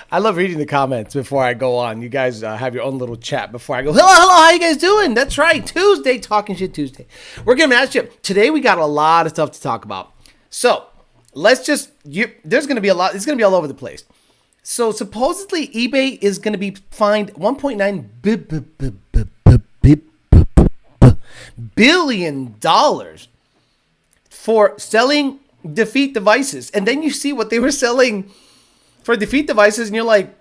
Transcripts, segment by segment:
I love reading the comments before I go on. You guys have your own little chat before I go. Hello, how you guys doing? That's right, Tuesday, Talking Shit Tuesday. We're gonna ask you today. We got a lot of stuff to talk about. So let's just. There's gonna be a lot. It's gonna be all over the place. So supposedly eBay is gonna be fined 1.9 billion dollars for selling defeat devices, and then you see what they were selling for defeat devices, and you're like,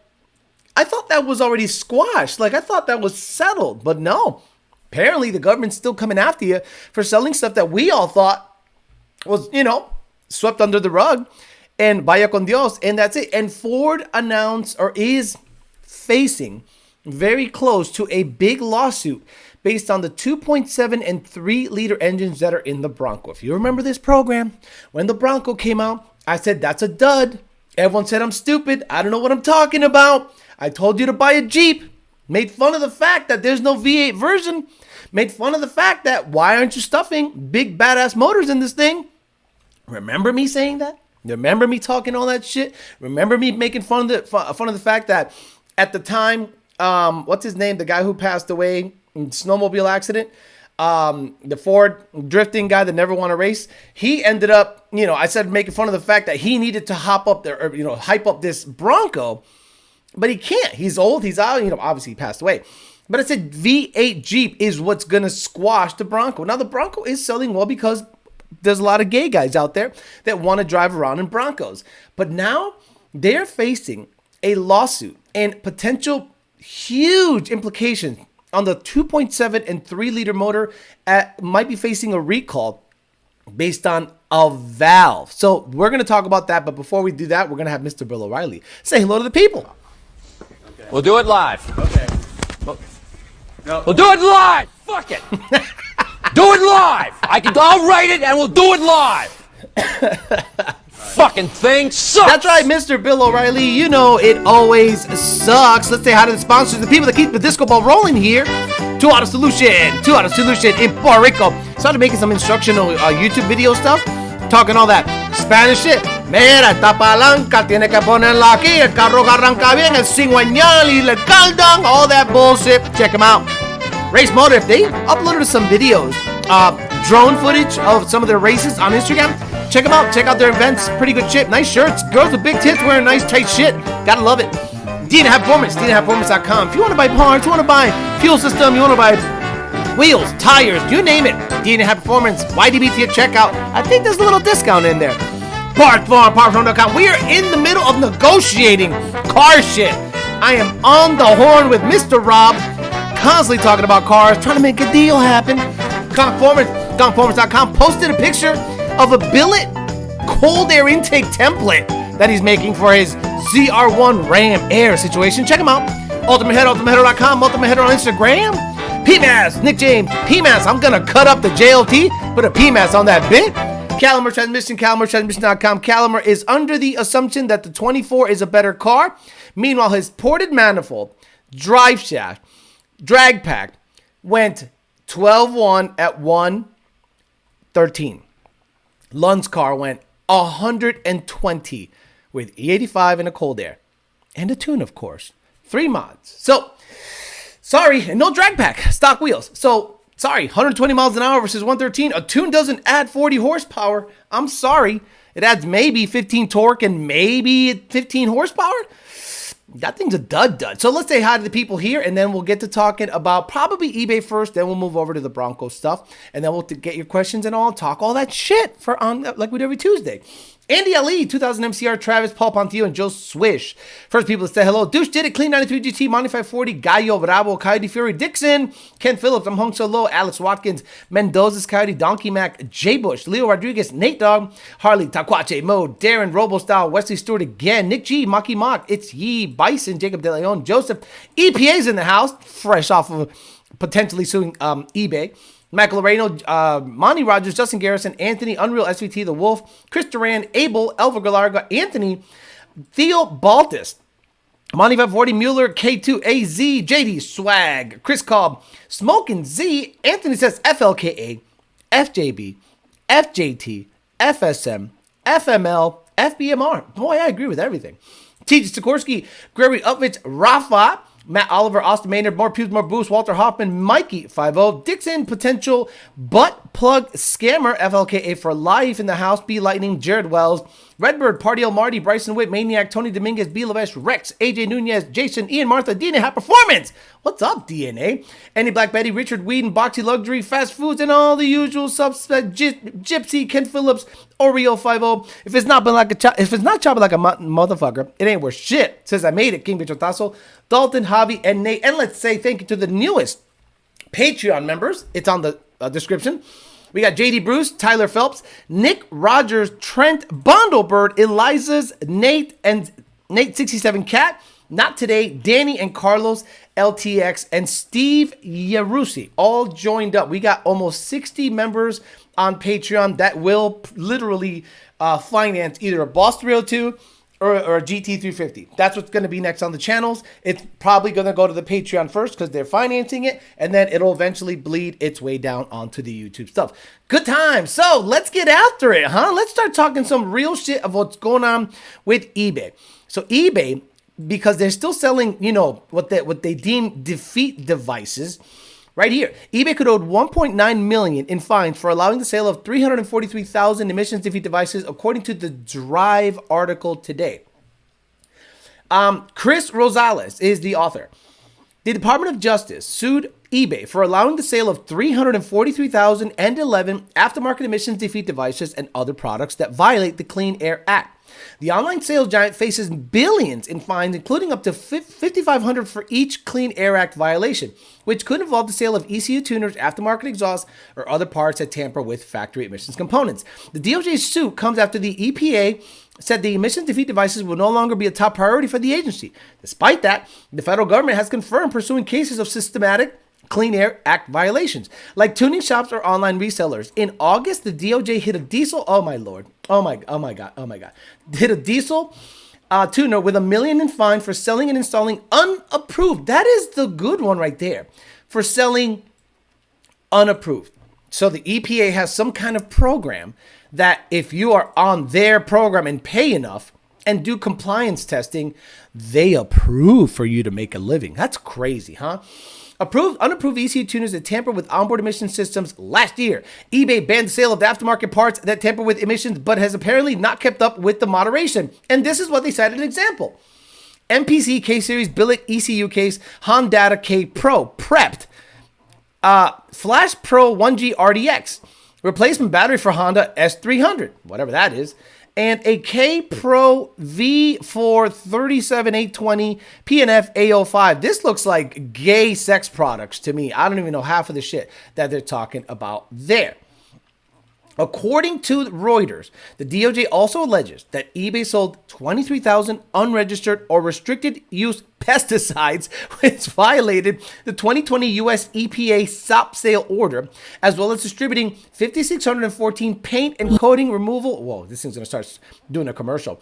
I thought that was already squashed. Like, I thought that was settled. But no. Apparently, the government's still coming after you for selling stuff that we all thought was, swept under the rug. And vaya con Dios. And that's it. And Ford announced or is facing very close to a big lawsuit based on the 2.7 and 3 liter engines that are in the Bronco. If you remember this program, when the Bronco came out, I said, that's a dud. Everyone said I'm stupid. I don't know what I'm talking about. I told you to buy a Jeep. Made fun of the fact that there's no V8 version. Made fun of the fact that why aren't you stuffing big badass motors in this thing? Remember me saying that? Remember me talking all that shit? Remember me making fun of the fact that at the time, what's his name? The guy who passed away in snowmobile accident. The Ford drifting guy that never won a race, he ended up, I said making fun of the fact that he needed to hop up there, or, hype up this Bronco, but he can't. He's old. He's out. Obviously he passed away. But I said V8 Jeep is what's going to squash the Bronco. Now, the Bronco is selling well because there's a lot of gay guys out there that want to drive around in Broncos. But now they're facing a lawsuit and potential huge implications on the 2.7 and 3 liter motor might be facing a recall based on a valve. So we're going to talk about that. But before we do that, we're going to have Mr. Bill O'Reilly say hello to the people. Okay. We'll do it live. Okay. We'll do it live. Fuck it. Do it live. I'll write it and we'll do it live. Fucking thing sucks. That's right, Mr. Bill O'Reilly. It always sucks. Let's say hi to the sponsors, the people that keep the disco ball rolling here. 2 Auto Solution in Puerto Rico. Started making some instructional YouTube video stuff, talking all that Spanish shit. Mira, esta palanca tiene que ponerla aquí. El carro arranca bien. El cigüeñal y le caldan. All that bullshit. Check them out. Race Motive, they uploaded some videos, drone footage of some of their races on Instagram. Check them out. Check out their events. Pretty good shit. Nice shirts. Girls with big tits wearing nice tight shit. Gotta love it. D&H Performance. D&HPerformance.com. If you want to buy parts, you want to buy fuel system, you want to buy wheels, tires, you name it. D&H Performance. YDBT at checkout. I think there's a little discount in there. Parts.com. We are in the middle of negotiating car shit. I am on the horn with Mr. Rob. Constantly talking about cars, trying to make a deal happen. Conformance.com posted a picture of a billet cold air intake template that he's making for his ZR1 Ram Air situation. Check him out. UltimateHeader.com, UltimateHeader on Instagram. PMAS, Nick James, PMAS. I'm going to cut up the JLT, put a PMAS on that bit. Calimer Transmission, CalimerTransmission.com. Calimer is under the assumption that the 24 is a better car. Meanwhile, his ported manifold, drive shaft, drag pack went 12.1 at 113. Lund's car went 120 with E85 and a cold air. And a tune, of course. 3 mods. So, sorry, and no drag pack, stock wheels. So, sorry, 120 miles an hour versus 113. A tune doesn't add 40 horsepower. I'm sorry. It adds maybe 15 torque and maybe 15 horsepower. That thing's a dud. So let's say hi to the people here, and then we'll get to talking about probably eBay first. Then we'll move over to the Bronco stuff, and then we'll get your questions and all, talk all that shit for on like we do every Tuesday. Andy Ali, 2000 MCR, Travis, Paul Pontillo, and Joe Swish. First people to say hello. Douche did it. Clean 93 GT, Monty 540, Gallo, Bravo, Coyote Fury, Dixon, Ken Phillips, I'm Hung Solo, Alex Watkins, Mendoza's Coyote, Donkey Mac, Jay Bush, Leo Rodriguez, Nate Dogg, Harley, Taquache, Mo, Darren, Robo Style, Wesley Stewart again, Nick G, Maki Mock, It's Yee, Bison, Jacob De Leon, Joseph, EPA's in the house, fresh off of potentially suing eBay. Mac Loreno, Monty Rogers, Justin Garrison, Anthony, Unreal SVT, The Wolf, Chris Duran, Abel, Elva Galarga, Anthony, Theo Baltus, Monty 540, Mueller, K2, AZ, JD, Swag, Chris Cobb, Smokin' Z, Anthony says FLKA, FJB, FJT, FSM, FML, FBMR. Boy, I agree with everything. TJ Sikorsky, Gregory Upwich, Rafa, Matt Oliver, Austin Maynard, more Pubes, more Boost, Walter Hoffman, Mikey 50, Dixon, potential butt plug scammer, FLKA for life in the house, B Lightning, Jared Wells, Redbird, Party L Marty, Bryson Witt, Maniac, Tony Dominguez, B Lavesh, Rex, AJ Nunez, Jason, Ian Martha, DNA High Performance. What's up, DNA? Andy Black Betty, Richard Whedon, Boxy Luxury, Fast Foods, and all the usual suspects. Gypsy, Ken Phillips, Oreo 50. If it's not chopping like a motherfucker, it ain't worth shit. Says I made it, King Bichotazo, Dalton, Javi, and Nate. And let's say thank you to the newest Patreon members. It's on the description. We got JD Bruce, Tyler Phelps, Nick Rogers, Trent Bondlebird, Eliza's, Nate, and Nate67 Cat, Not Today, Danny and Carlos, LTX, and Steve Yarusi all joined up. We got almost 60 members on Patreon that will literally finance either a Boss 302 or a GT350. That's what's going to be next on the channels. It's probably going to go to the Patreon first because they're financing it, and then it'll eventually bleed its way down onto the YouTube stuff. Good time. So let's get after it, huh? Let's start talking some real shit of what's going on with eBay. So eBay, because they're still selling, you know, what they deem defeat devices. Right here, eBay could owe $1.9 million in fines for allowing the sale of 343,000 emissions defeat devices, according to the Drive article today. Chris Rosales is the author. The Department of Justice sued eBay for allowing the sale of 343,011 aftermarket emissions defeat devices and other products that violate the Clean Air Act. The online sales giant faces billions in fines, including up to $5,500 for each Clean Air Act violation, which could involve the sale of ECU tuners, aftermarket exhausts, or other parts that tamper with factory emissions components. The DOJ suit comes after the EPA said the emissions defeat devices will no longer be a top priority for the agency. Despite that, the federal government has confirmed pursuing cases of systematic Clean Air Act violations, like tuning shops or online resellers. In August, the DOJ hit a diesel, oh my lord, oh my god, hit a diesel tuner with $1 million in fine for selling and installing unapproved. That is the good one right there, for selling unapproved. So the EPA has some kind of program that if you are on their program and pay enough and do compliance testing, they approve for you to make a living. That's crazy, huh? Unapproved ECU tuners that tamper with onboard emission systems. Last year, eBay banned the sale of the aftermarket parts that tamper with emissions, but has apparently not kept up with the moderation. And this is what they cited an example. MPC K-Series Billick ECU case, Hondata K Pro, prepped. Flash Pro 1G RDX, replacement battery for Honda S300, whatever that is. And a K Pro V4 37820 PNF A05. This looks like gay sex products to me. I don't even know half of the shit that they're talking about there. According to Reuters, the DOJ also alleges that eBay sold 23,000 unregistered or restricted use pesticides, which violated the 2020 U.S. EPA stop sale order, as well as distributing 5,614 paint and coating removal. Whoa, this thing's going to start doing a commercial.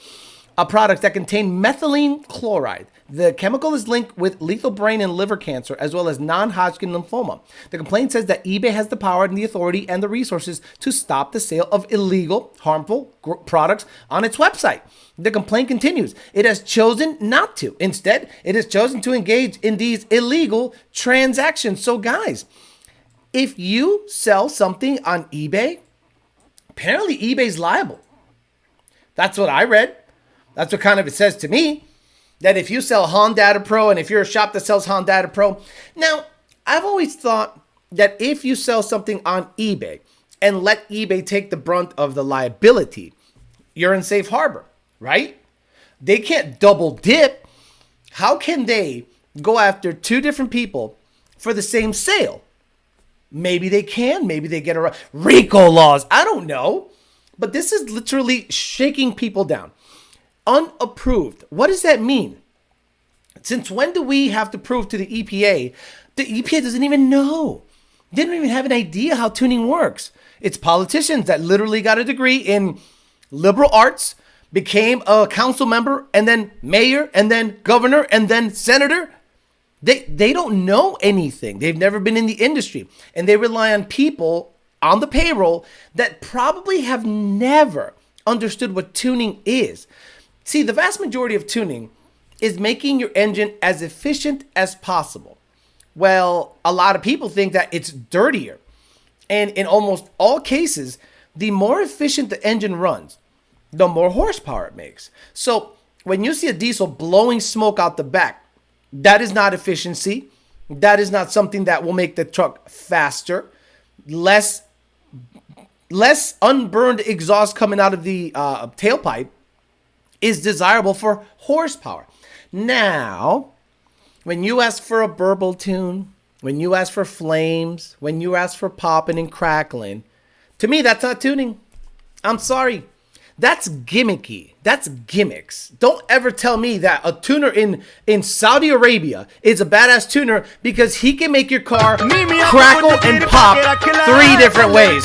Products that contain methylene chloride. The chemical is linked with lethal brain and liver cancer, as well as non-Hodgkin lymphoma. The complaint says that eBay has the power and the authority and the resources to stop the sale of illegal, harmful products on its website. The complaint continues. It has chosen not to. Instead, it has chosen to engage in these illegal transactions. So guys, if you sell something on eBay, apparently eBay's liable. That's what I read. That's what kind of it says to me, that if you sell Hondata Pro and if you're a shop that sells Hondata Pro. Now, I've always thought that if you sell something on eBay and let eBay take the brunt of the liability, you're in safe harbor, right? They can't double dip. How can they go after two different people for the same sale? Maybe they can. Maybe they get around RICO laws. I don't know. But this is literally shaking people down. Unapproved. What does that mean? Since when do we have to prove to the EPA? The EPA doesn't even know. They don't even have an idea how tuning works. It's politicians that literally got a degree in liberal arts, became a council member, and then mayor, and then governor, and then senator. They don't know anything. They've never been in the industry. And they rely on people on the payroll that probably have never understood what tuning is. See, the vast majority of tuning is making your engine as efficient as possible. Well, a lot of people think that it's dirtier. And in almost all cases, the more efficient the engine runs, the more horsepower it makes. So when you see a diesel blowing smoke out the back, that is not efficiency. That is not something that will make the truck faster. Less unburned exhaust coming out of the tailpipe is desirable for horsepower. Now, when you ask for a burble tune, when you ask for flames, when you ask for popping and crackling, to me, that's not tuning. I'm sorry. That's gimmicky. That's gimmicks. Don't ever tell me that a tuner in Saudi Arabia is a badass tuner because he can make your car crackle and pop 3 different ways.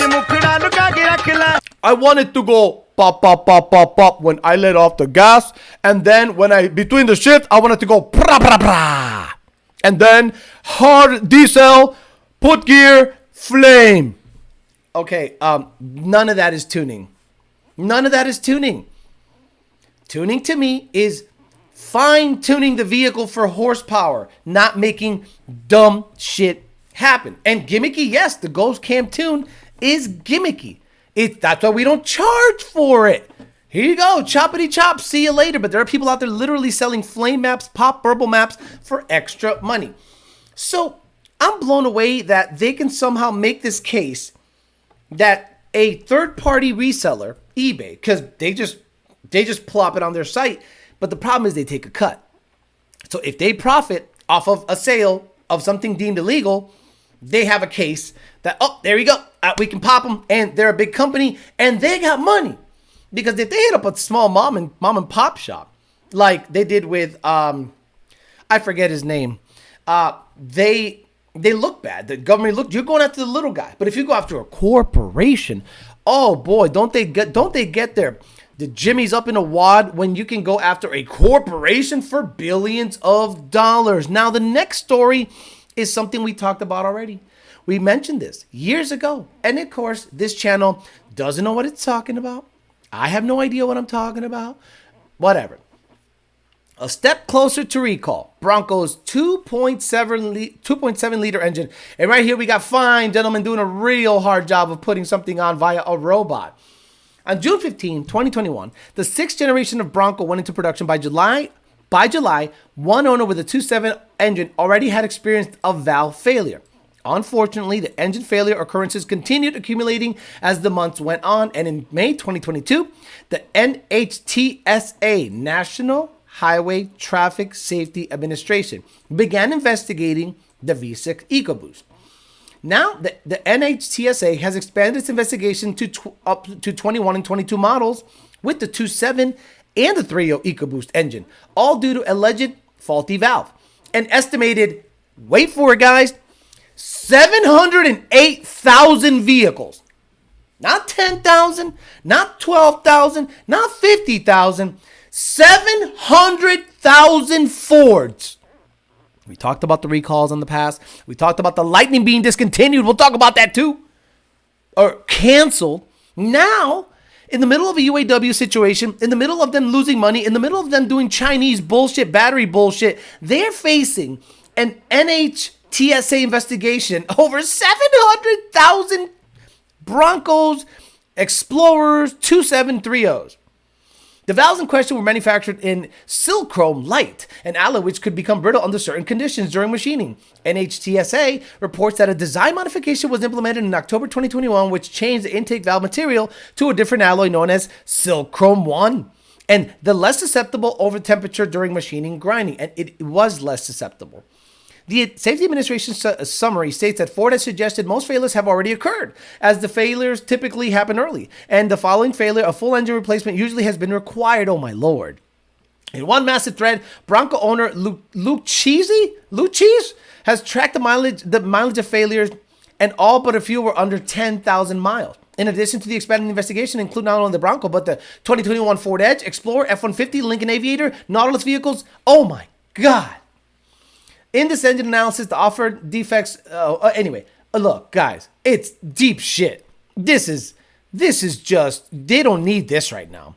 I want it to go pop, pop, pop, pop, pop when I let off the gas. And then between the shift, I want it to go pra, pra, pra. And then hard diesel, put gear, flame. Okay, none of that is tuning. None of that is tuning. Tuning to me is fine-tuning the vehicle for horsepower, not making dumb shit happen. And gimmicky, yes, the Ghost Cam tune is gimmicky. That's why we don't charge for it. Here you go, choppity chop, see you later. But there are people out there literally selling flame maps, pop burble maps for extra money. So I'm blown away that they can somehow make this case that a third-party reseller, eBay, because they just plop it on their site, but the problem is they take a cut. So if they profit off of a sale of something deemed illegal, they have a case that, oh, there you go, we can pop them, and they're a big company, and they got money. Because if they hit up a small mom and pop shop, like they did with, I forget his name, they look bad. The government you're going after the little guy. But if you go after a corporation, oh boy, don't they get the jimmies up in a wad when you can go after a corporation for billions of dollars. Now, the next story is something we talked about already. We mentioned this years ago. And of course, this channel doesn't know what it's talking about. I have no idea what I'm talking about. Whatever. A step closer to recall. Bronco's 2.7 liter engine. And right here we got fine gentlemen doing a real hard job of putting something on via a robot. On June 15, 2021, the 6th generation of Bronco went into production by July. By July, one owner with a 2.7 engine already had experienced a valve failure. Unfortunately, the engine failure occurrences continued accumulating as the months went on, and in May 2022, the NHTSA, National Highway Traffic Safety Administration, began investigating the V6 EcoBoost. Now, the NHTSA has expanded its investigation up to 21 and 22 models with the 2.7 and the 3.0 EcoBoost engine, all due to alleged faulty valve. An estimated, wait for it guys, 708,000 vehicles. Not 10,000, not 12,000, not 50,000, 700,000 Fords. We talked about the recalls in the past. We talked about the Lightning being discontinued. We'll talk about that too. Or canceled. Now, in the middle of a UAW situation, in the middle of them losing money, in the middle of them doing Chinese bullshit, battery bullshit, they're facing an NHTSA investigation over 700,000 Broncos, Explorers, 2.730s. The valves in question were manufactured in Silchrome Light, an alloy which could become brittle under certain conditions during machining. NHTSA reports that a design modification was implemented in October 2021, which changed the intake valve material to a different alloy known as Silchrome 1, and the less susceptible over temperature during machining grinding, and it was less susceptible. The Safety Administration summary states that Ford has suggested most failures have already occurred, as the failures typically happen early, and the following failure, a full engine replacement usually has been required. Oh my lord. In one massive thread, Bronco owner Luke Cheese has tracked the mileage of failures, and all but a few were under 10,000 miles. In addition to the expanded investigation, include not only the Bronco, but the 2021 Ford Edge, Explorer, F-150, Lincoln Aviator, Nautilus vehicles. Oh my god. In this engine analysis, the offered defects. Look, guys, it's deep shit. This is just. They don't need this right now.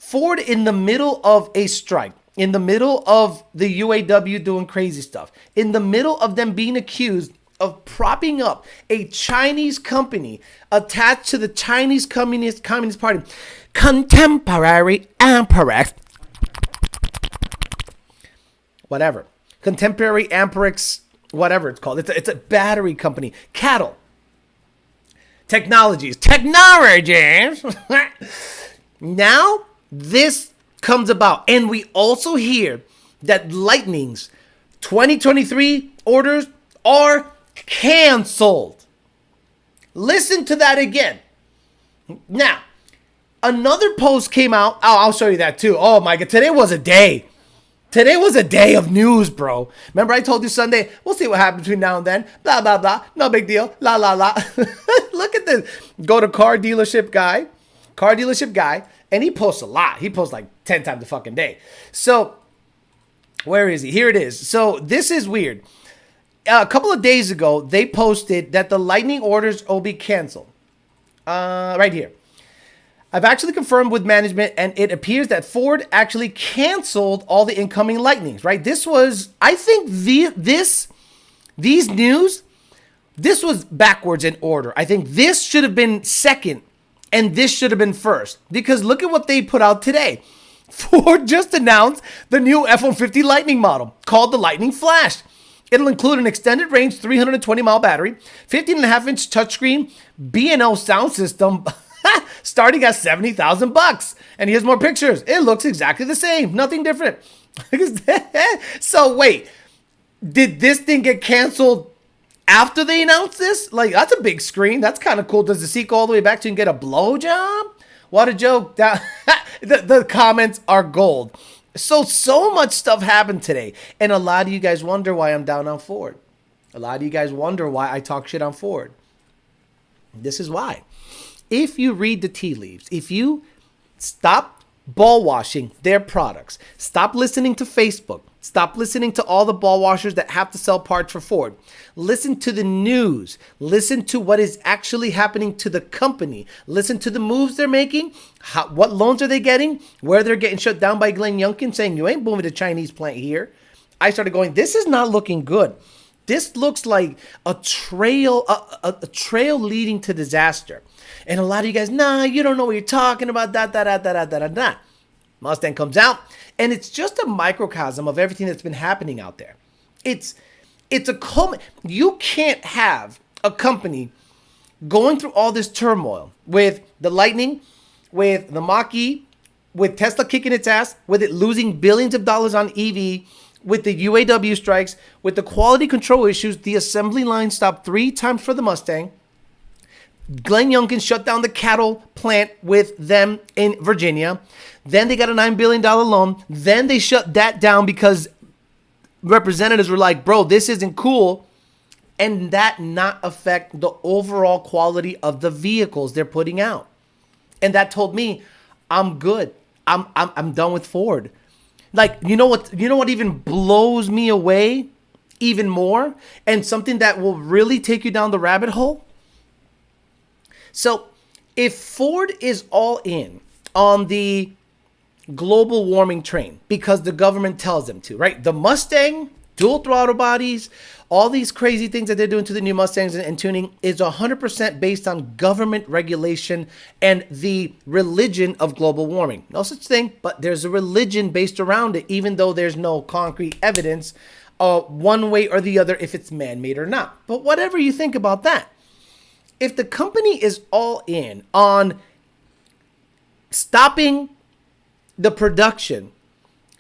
Ford in the middle of a strike, in the middle of the UAW doing crazy stuff, in the middle of them being accused of propping up a Chinese company attached to the Chinese Communist Party, Contemporary Amperex, whatever, Contemporary Amperex, whatever it's called. It's a battery company. Cattle. Technologies. Now, this comes about. And we also hear that Lightning's 2023 orders are canceled. Listen to that again. Now, another post came out. Oh, I'll show you that too. Oh my God. Today was a day. Today was a day of news, bro. Remember I told you Sunday, we'll see what happens between now and then. Blah, blah, blah. No big deal. La, la, la. Look at this. Go to car dealership guy, and he posts a lot. He posts like 10 times a fucking day. So, where is he? Here it is. So, this is weird. A couple of days ago, they posted that the Lightning orders will be canceled. Right here. I've actually confirmed with management, and it appears that Ford actually canceled all the incoming Lightnings, right? This was, I think, these news, this was backwards in order. I think this should have been second, and this should have been first. Because look at what they put out today. Ford just announced the new F-150 Lightning model, called the Lightning Flash. It'll include an extended range 320-mile battery, 15.5-inch touchscreen, B&O sound system, starting at $70,000. And here's more pictures. It looks exactly the same. Nothing different. So wait, did this thing get canceled after they announced this? Like, that's a big screen. That's kind of cool. Does the seat go all the way back so you can get a blowjob? What a joke. The comments are gold. So much stuff happened today. And a lot of you guys wonder why I'm down on Ford. A lot of you guys wonder why I talk shit on Ford. This is why. If you read the tea leaves, if you stop ball washing their products, stop listening to Facebook, stop listening to all the ball washers that have to sell parts for Ford, listen to the news, listen to what is actually happening to the company, listen to the moves they're making, what loans are they getting, where they're getting shut down by Glenn Youngkin saying, you ain't moving the Chinese plant here. I started going, this is not looking good. This looks like a trail leading to disaster. And a lot of you guys, nah, you don't know what you're talking about, that. Mustang comes out, and it's just a microcosm of everything that's been happening out there. It's a you can't have a company going through all this turmoil with the Lightning, with the Mach-E, with Tesla kicking its ass, with it losing billions of dollars on EV, with the UAW strikes, with the quality control issues, the assembly line stopped 3 times for the Mustang. Glenn Youngkin shut down the cattle plant with them in Virginia. Then they got a $9 billion loan. Then they shut that down because representatives were like, bro, this isn't cool. And that not affect the overall quality of the vehicles they're putting out. And that told me, I'm good. I'm done with Ford. Like, you know what even blows me away even more? And something that will really take you down the rabbit hole? So, if Ford is all in on the global warming train because the government tells them to, right? The Mustang, dual throttle bodies, all these crazy things that they're doing to the new Mustangs and tuning is 100% based on government regulation and the religion of global warming. No such thing, but there's a religion based around it, even though there's no concrete evidence one way or the other if it's man-made or not. But whatever you think about that. If the company is all in on stopping the production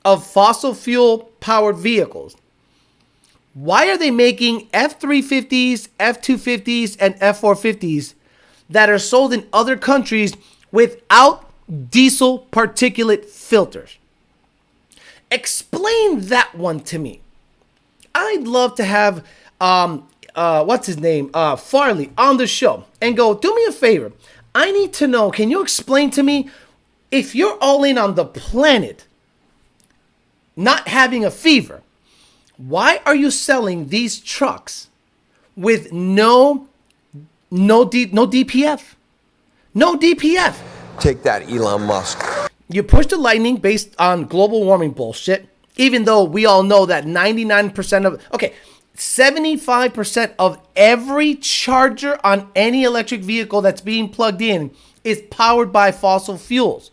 of fossil fuel powered vehicles, why are they making F-350s, F-250s, and F-450s that are sold in other countries without diesel particulate filters? Explain that one to me. I'd love to have what's his name, Farley, on the show and go, do me a favor. I need to know, can you explain to me, if you're all in on the planet not having a fever, why are you selling these trucks with no DPF? No DPF. Take that, Elon Musk. You push the Lightning based on global warming bullshit, even though we all know that 75% of every charger on any electric vehicle that's being plugged in is powered by fossil fuels.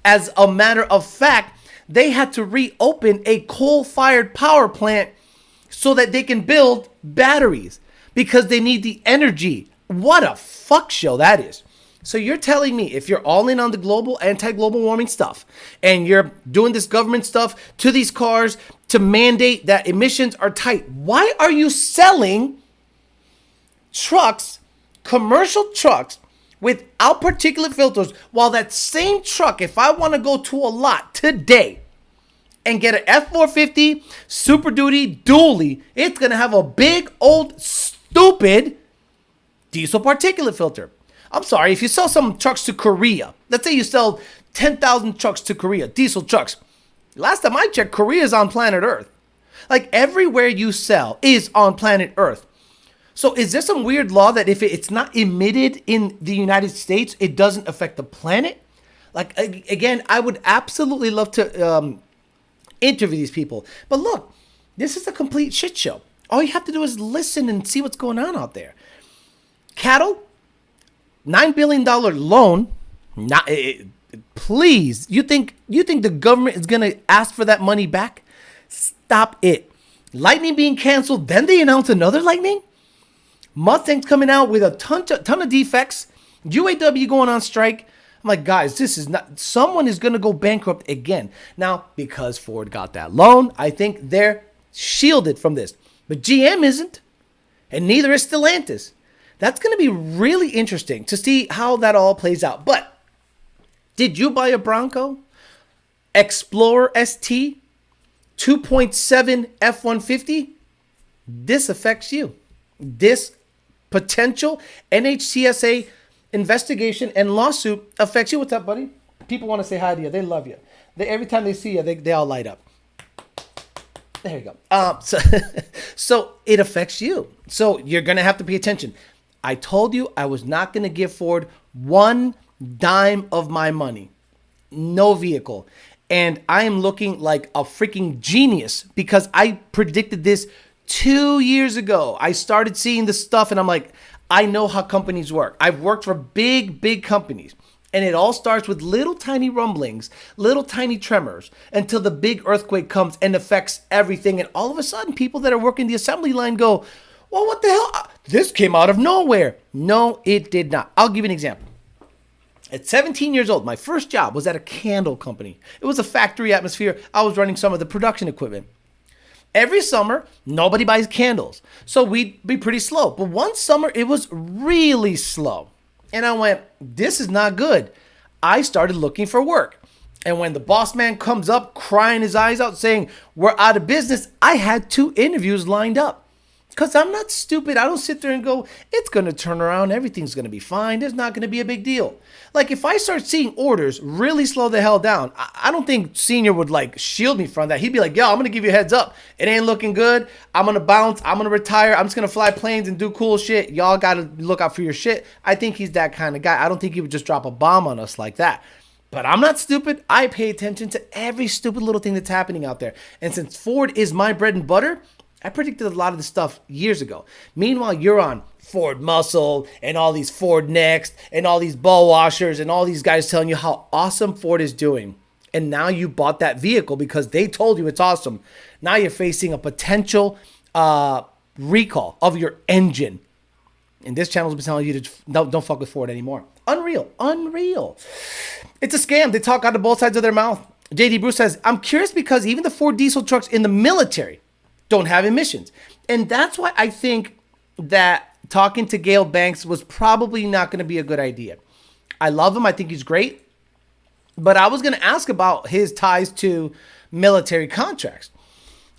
As a matter of fact, they had to reopen a coal-fired power plant so that they can build batteries because they need the energy. What a fuck show that is. So you're telling me if you're all in on the global, anti-global warming stuff, and you're doing this government stuff to these cars to mandate that emissions are tight, why are you selling trucks, commercial trucks, without particulate filters, while that same truck, if I want to go to a lot today and get an F450 Super Duty dually, it's going to have a big old stupid diesel particulate filter. I'm sorry, if you sell some trucks to Korea, let's say you sell 10,000 trucks to Korea, diesel trucks. Last time I checked, Korea is on planet Earth. Like everywhere you sell is on planet Earth. So is there some weird law that if it's not emitted in the United States, it doesn't affect the planet? Like, again, I would absolutely love to interview these people. But look, this is a complete shit show. All you have to do is listen and see what's going on out there. Cattle, $9 billion loan. Please, you think the government is going to ask for that money back? Stop it. Lightning being canceled, then they announce another Lightning? Mustang's coming out with a ton of defects. UAW going on strike. I'm like, guys, this is not, someone is going to go bankrupt again. Now, because Ford got that loan, I think they're shielded from this. But GM isn't, and neither is Stellantis. That's going to be really interesting to see how that all plays out. But did you buy a Bronco, Explorer ST, 2.7 F-150? This affects you. This potential NHTSA investigation and lawsuit affects you. What's up, buddy? People want to say hi to you. They love you. Every time they see you, they all light up. There you go. So it affects you. So you're going to have to pay attention. I told you I was not going to give Ford one dime of my money. No vehicle. And I am looking like a freaking genius because I predicted this 2 years ago. I started seeing this stuff and I'm like, I know how companies work. I've worked for big companies. And it all starts with little tiny rumblings, little tiny tremors until the big earthquake comes and affects everything. And all of a sudden, people that are working the assembly line go, well, what the hell? This came out of nowhere. No, it did not. I'll give you an example. At 17 years old, my first job was at a candle company. It was a factory atmosphere. I was running some of the production equipment. Every summer, nobody buys candles. So we'd be pretty slow. But one summer, it was really slow. And I went, this is not good. I started looking for work. And when the boss man comes up crying his eyes out saying, we're out of business, I had 2 interviews lined up. Because I'm not stupid. I don't sit there and go, it's going to turn around. Everything's going to be fine. There's not going to be a big deal. Like if I start seeing orders really slow the hell down, I don't think Senior would like shield me from that. He'd be like, yo, I'm going to give you a heads up. It ain't looking good. I'm going to bounce. I'm going to retire. I'm just going to fly planes and do cool shit. Y'all got to look out for your shit. I think he's that kind of guy. I don't think he would just drop a bomb on us like that. But I'm not stupid. I pay attention to every stupid little thing that's happening out there. And since Ford is my bread and butter, I predicted a lot of this stuff years ago. Meanwhile, you're on Ford Muscle and all these Ford Next and all these ball washers and all these guys telling you how awesome Ford is doing. And now you bought that vehicle because they told you it's awesome. Now you're facing a potential recall of your engine. And this channel's been telling you to don't fuck with Ford anymore. Unreal. It's a scam. They talk out of both sides of their mouth. JD Bruce says, I'm curious because even the Ford diesel trucks in the military don't have emissions. And that's why I think that talking to Gale Banks was probably not going to be a good idea. I love him. I think he's great. But I was going to ask about his ties to military contracts.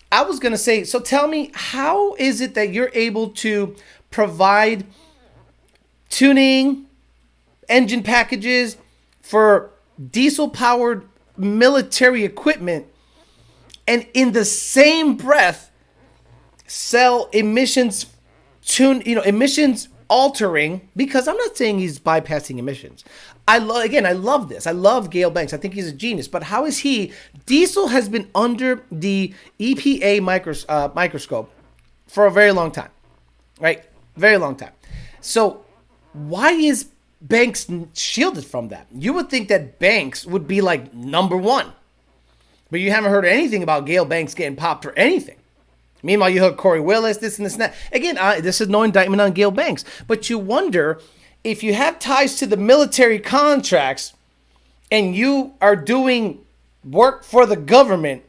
I was going to say, so tell me, how is it that you're able to provide tuning, engine packages for diesel-powered military equipment and in the emissions altering, because I'm not saying he's bypassing emissions. I love this. I love Gale Banks. I think he's a genius. But how is he? Diesel has been under the EPA microscope for a very long time, right? Very long time. So why is Banks shielded from that? You would think that Banks would be like number one, but you haven't heard anything about Gale Banks getting popped for anything. Meanwhile, you heard Corey Willis, this and this and that. Again, this is no indictment on Gale Banks, but you wonder if you have ties to the military contracts and you are doing work for the government,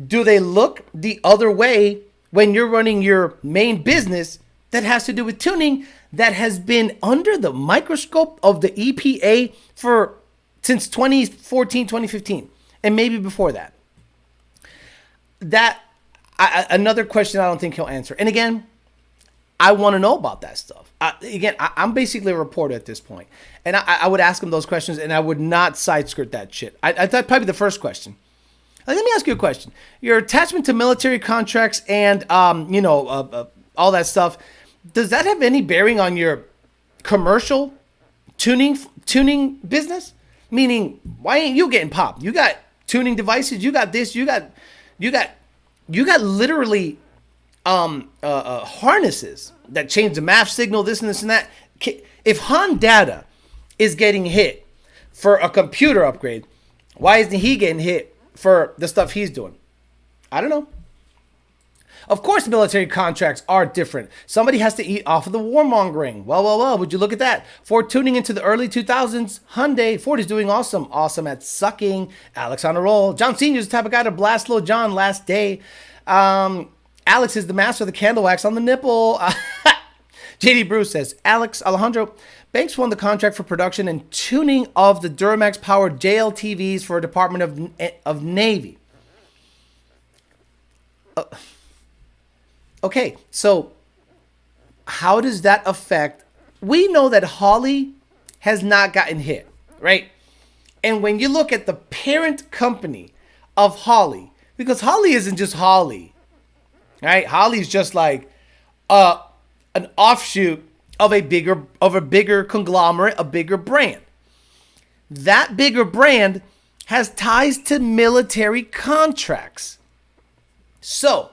do they look the other way when you're running your main business that has to do with tuning that has been under the microscope of the EPA since 2014, 2015, and maybe before that? Another question I don't think he'll answer. And again, I want to know about that stuff. I'm basically a reporter at this point. And I would ask him those questions, and I would not side skirt that shit. I thought probably the first question. Let me ask you a question. Your attachment to military contracts and, all that stuff, does that have any bearing on your commercial tuning business? Meaning, why ain't you getting popped? You got tuning devices. You got this. You got literally harnesses that change the MAF signal, this and this and that. If Hondata is getting hit for a computer upgrade, why isn't he getting hit for the stuff he's doing? I don't know. Of course, military contracts are different. Somebody has to eat off of the warmongering. Well, would you look at that? Ford tuning into the early 2000s. Hyundai, Ford is doing awesome. Awesome at sucking. Alex on a roll. John Sr. is the type of guy to blast Lil John last day. Alex is the master of the candle wax on the nipple. JD Bruce says, Alejandro, Banks won the contract for production and tuning of the Duramax powered JLTVs for Department of Navy. Okay, so how does that affect? We know that Holley has not gotten hit, right? And when you look at the parent company of Holley, because Holley isn't just Holley, right? Holley's just like an offshoot of a bigger conglomerate, a bigger brand. That bigger brand has ties to military contracts. So,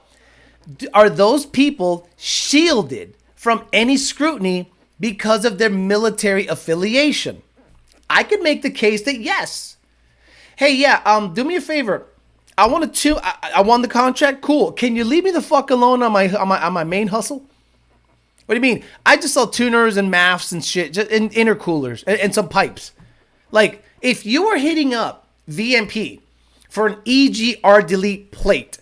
are those people shielded from any scrutiny because of their military affiliation? I could make the case that yes. Hey, yeah, do me a favor. I won the contract. Cool. Can you leave me the fuck alone on my main hustle? What do you mean? I just sell tuners and MAFs and shit, and intercoolers and some pipes. Like, if you are hitting up VMP for an EGR delete plate,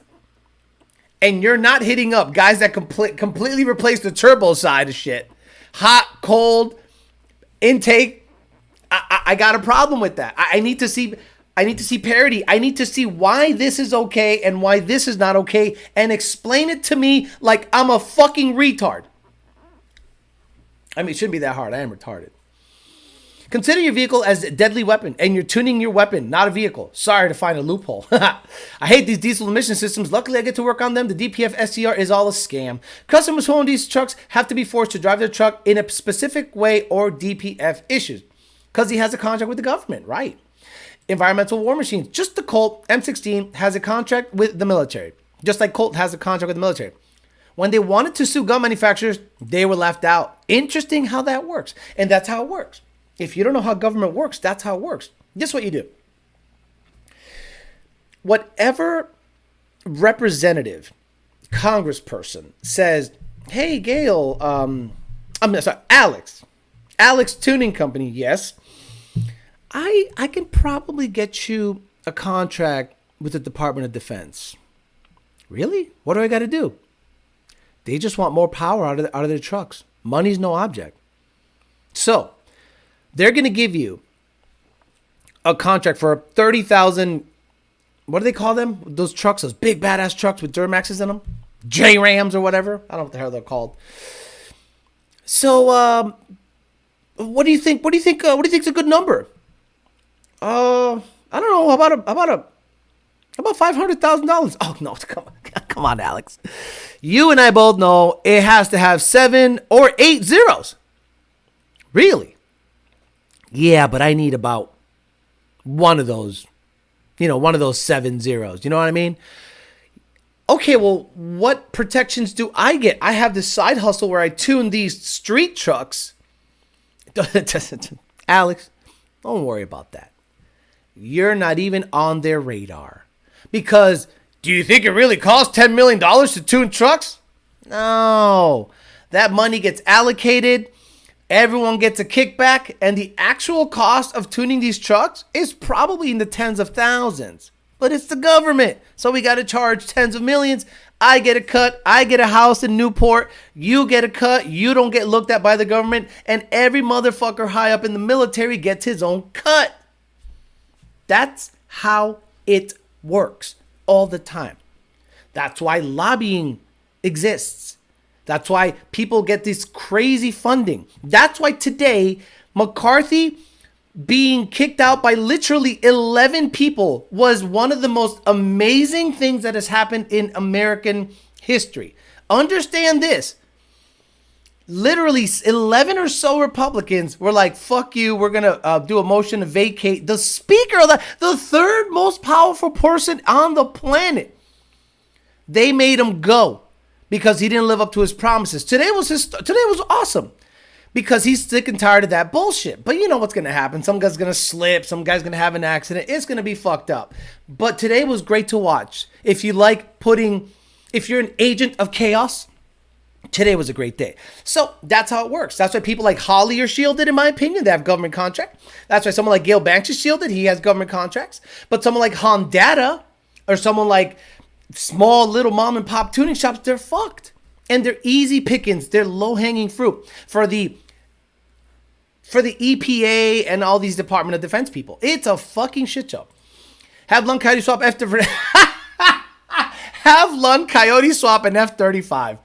and you're not hitting up guys that completely replace the turbo side of shit, hot, cold, intake, I got a problem with that. I need to see parity. I need to see why this is okay and why this is not okay, and explain it to me like I'm a fucking retard. I mean, it shouldn't be that hard. I am retarded. Consider your vehicle as a deadly weapon, and you're tuning your weapon, not a vehicle. Sorry to find a loophole. I hate these diesel emission systems. Luckily, I get to work on them. The DPF SCR is all a scam. Customers who own these trucks have to be forced to drive their truck in a specific way or DPF issues because he has a contract with the government, right? Environmental war machines. Just the Colt M16 has a contract with the military, just like Colt has a contract with the military. When they wanted to sue gun manufacturers, they were left out. Interesting how that works. And that's how it works. If you don't know how government works, that's how it works. This is what you do. Whatever representative, congressperson says, hey, Gale, Alex Tuning Company, yes, I can probably get you a contract with the Department of Defense. Really? What do I got to do? They just want more power out of their trucks. Money's no object. So they're going to give you a contract for 30,000. What do they call them? Those trucks, those big badass trucks with Duramaxes in them, J-Rams or whatever. I don't know what the hell they're called. So, what do you think? What do you think is a good number? I don't know. How about $500,000? Oh no, come on, Alex. You and I both know it has to have 7 or 8 zeros. Really? Yeah, but I need about one of those, one of those 7 zeros. You know what I mean? Okay, well, what protections do I get? I have this side hustle where I tune these street trucks. Alex, don't worry about that. You're not even on their radar. Because do you think it really costs $10 million to tune trucks? No. That money gets allocated. Everyone gets a kickback. And the actual cost of tuning these trucks is probably in the tens of thousands. But it's the government. So we got to charge tens of millions. I get a cut. I get a house in Newport. You get a cut. You don't get looked at by the government. And every motherfucker high up in the military gets his own cut. That's how it works all the time. That's why lobbying exists. That's why people get this crazy funding. That's why today, McCarthy being kicked out by literally 11 people was one of the most amazing things that has happened in American history. Understand this. Literally 11 or so Republicans were like, fuck you, we're going to do a motion to vacate the speaker of the third most powerful person on the planet. They made him go because he didn't live up to his promises. Today was awesome. Because he's sick and tired of that bullshit. But you know what's going to happen. Some guy's going to slip. Some guy's going to have an accident. It's going to be fucked up. But today was great to watch. If you're an agent of chaos, today was a great day. So that's how it works. That's why people like Holly are shielded, in my opinion. They have government contract. That's why someone like Gail Banks is shielded. He has government contracts. But someone like Honda or someone like small little mom and pop tuning shops, they're fucked. And they're easy pickings. They're low-hanging fruit for the EPA and all these Department of Defense people. It's a fucking shit show. Have Lund Coyote swap Have Lund Coyote swap an F-35.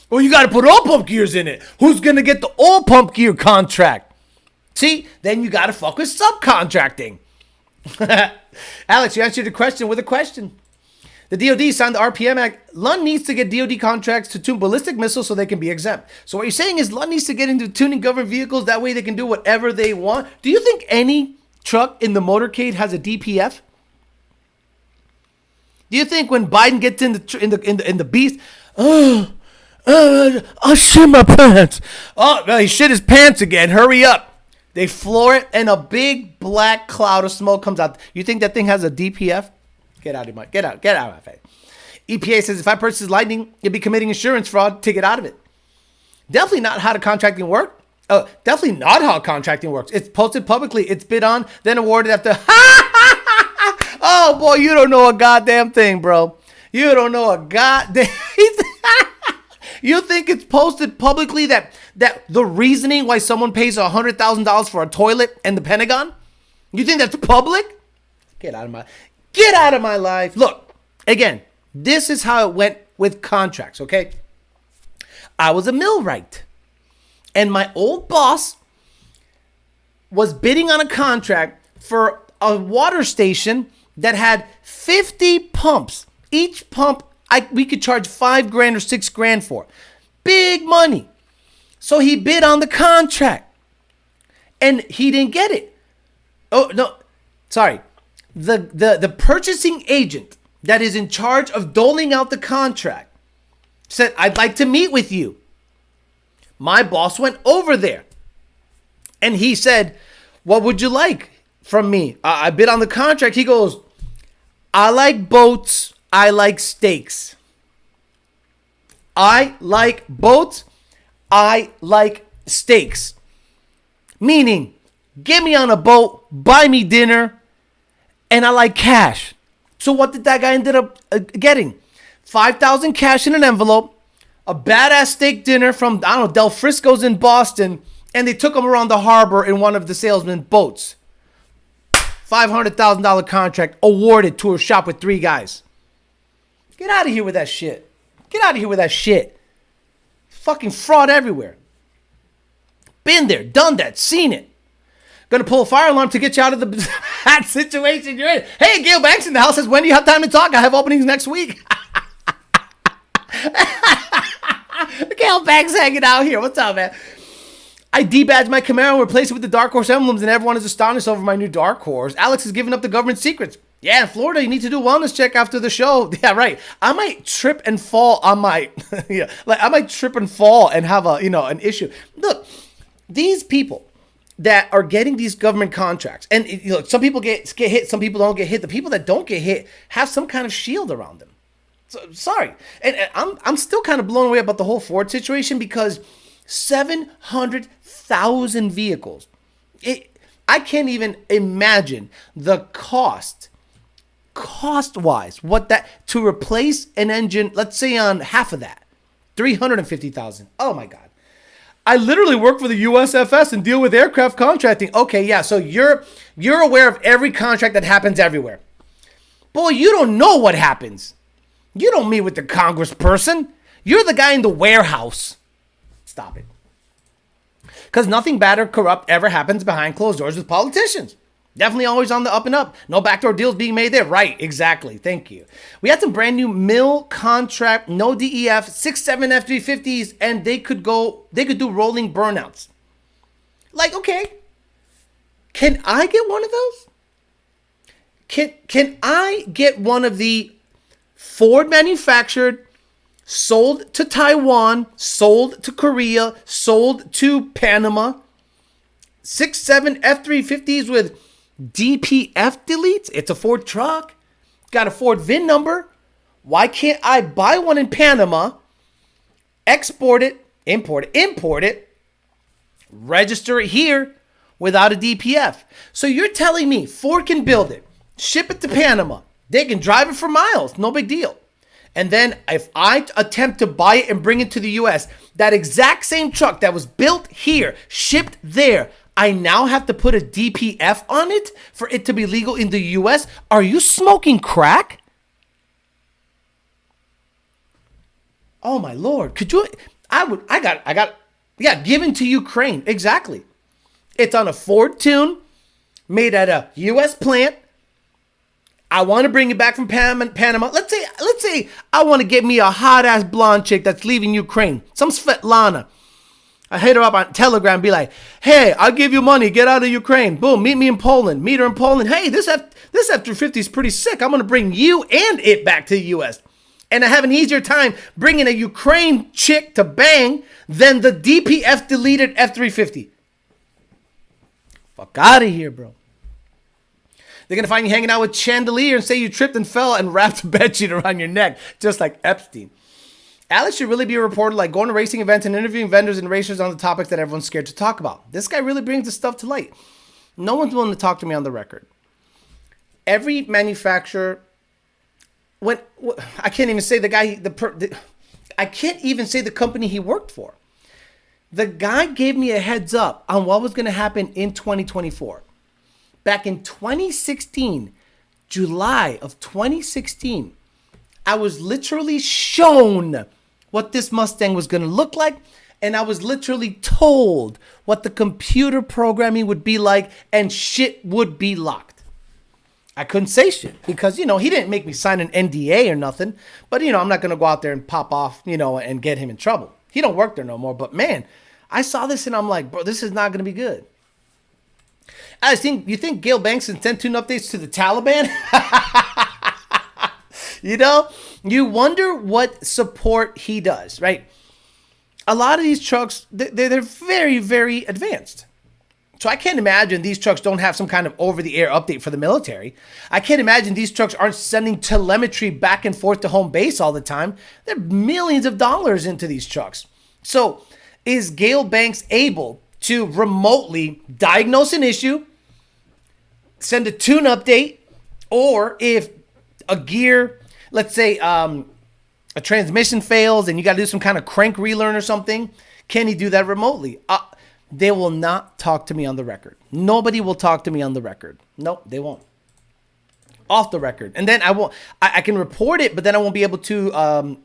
Well, you got to put all pump gears in it. Who's going to get the all pump gear contract? See, then you got to fuck with subcontracting. Alex, you answered the question with a question. The DOD signed the RPM Act. Lund needs to get DOD contracts to tune ballistic missiles so they can be exempt. So what you're saying is Lund needs to get into tuning government vehicles. That way they can do whatever they want. Do you think any truck in the motorcade has a DPF? Do you think when Biden gets in the beast, I shit my pants. Oh, no, he shit his pants again. Hurry up. They floor it and a big black cloud of smoke comes out. You think that thing has a DPF? Get out of my face. EPA says if I purchase Lightning, you'll be committing insurance fraud to get out of it. Definitely not how the contracting works. Definitely not how contracting works. It's posted publicly. It's bid on, then awarded after. Oh boy, you don't know a goddamn thing, bro. You don't know a goddamn. You think it's posted publicly that the reasoning why someone pays $100,000 for a toilet in the Pentagon? You think that's public? Get out of my life. Look, again, this is how it went with contracts, okay? I was a millwright, and my old boss was bidding on a contract for a water station that had 50 pumps. Each pump we could charge $5,000 or $6,000 for. Big money. So he bid on the contract, and he didn't get it. Oh no, sorry. The purchasing agent that is in charge of doling out the contract said, I'd like to meet with you. My boss went over there and he said, what would you like from me? I bid on the contract. He goes, I like boats. I like steaks. I like boats. I like steaks. Meaning, get me on a boat, buy me dinner, and I like cash. So what did that guy ended up getting? $5,000 cash in an envelope, a badass steak dinner from, I don't know, Del Frisco's in Boston, and they took him around the harbor in one of the salesman's boats. $500,000 contract awarded to a shop with 3 guys. Get out of here with that shit. Get out of here with that shit. Fucking fraud everywhere. Been there, done that, seen it. Gonna pull a fire alarm to get you out of the bad situation you're in. Hey, Gail Banks in the house says, when do you have time to talk? I have openings next week. Gail Banks hanging out here. What's up, man? I debadged my Camaro and replaced it with the Dark Horse emblems, and everyone is astonished over my new Dark Horse. Alex has given up the government secrets. Yeah, in Florida, you need to do a wellness check after the show. Yeah, right. I might trip and fall on my, yeah, like I might trip and fall and have a, an issue. Look, these people that are getting these government contracts, and some people get hit, some people don't get hit. The people that don't get hit have some kind of shield around them. So, sorry, and I'm still kind of blown away about the whole Ford situation because 700,000 vehicles. I can't even imagine the cost-wise, what that to replace an engine. Let's say on half of that, 350,000. Oh my God. I literally work for the USFS and deal with aircraft contracting. Okay, yeah, so you're aware of every contract that happens everywhere. Boy, you don't know what happens. You don't meet with the congressperson. You're the guy in the warehouse. Stop it. Because nothing bad or corrupt ever happens behind closed doors with politicians. Definitely always on the up and up. No backdoor deals being made there. Right, exactly. Thank you. We had some brand new mill contract, no DEF, 6.7 F-350s, and they could do rolling burnouts. Like, okay, can I get one of those? Can I get one of the Ford manufactured, sold to Taiwan, sold to Korea, sold to Panama, 6.7 F-350s with DPF deletes? It's a Ford truck. Got a Ford VIN number. Why can't I buy one in Panama, export it, import it, register it here without a DPF? So you're telling me Ford can build it, ship it to Panama, they can drive it for miles, no big deal. And then if I attempt to buy it and bring it to the US, that exact same truck that was built here, shipped there, I now have to put a DPF on it for it to be legal in the US? Are you smoking crack? Oh my Lord. Could you, given to Ukraine. Exactly. It's on a Ford tune, made at a US plant. I want to bring it back from Panama. Let's say I want to get me a hot ass blonde chick that's leaving Ukraine. Some Svetlana. I hit her up on Telegram, be like, hey, I'll give you money, get out of Ukraine. Boom, meet me in Poland. Meet her in Poland. Hey, this F-350 is pretty sick. I'm going to bring you and it back to the U.S. And I have an easier time bringing a Ukraine chick to bang than the DPF deleted F-350. Fuck out of here, bro. They're going to find you hanging out with Chandelier and say you tripped and fell and wrapped a bedsheet around your neck, just like Epstein. Alex should really be reported like going to racing events and interviewing vendors and racers on the topics that everyone's scared to talk about. This guy really brings the stuff to light. No one's willing to talk to me on the record. Every manufacturer, I can't even say the guy, I can't even say the company he worked for. The guy gave me a heads up on what was going to happen in 2024. Back in 2016, July of 2016, I was literally shown what this Mustang was going to look like, and I was literally told what the computer programming would be like, and shit would be locked. I couldn't say shit because, he didn't make me sign an NDA or nothing, but, I'm not going to go out there and pop off, and get him in trouble. He don't work there no more, but man, I saw this and I'm like, bro, this is not going to be good. You think Gale Banks can send tune updates to the Taliban? You wonder what support he does, right? A lot of these trucks, they're very, very advanced. So I can't imagine these trucks don't have some kind of over-the-air update for the military. I can't imagine these trucks aren't sending telemetry back and forth to home base all the time. They're millions of dollars into these trucks. So is Gale Banks able to remotely diagnose an issue, send a tune update, or if a gear, let's say a transmission fails and you got to do some kind of crank relearn or something, can he do that remotely? They will not talk to me on the record. Nobody will talk to me on the record. Nope, they won't. Off the record. And then I can report it, but then I won't be able to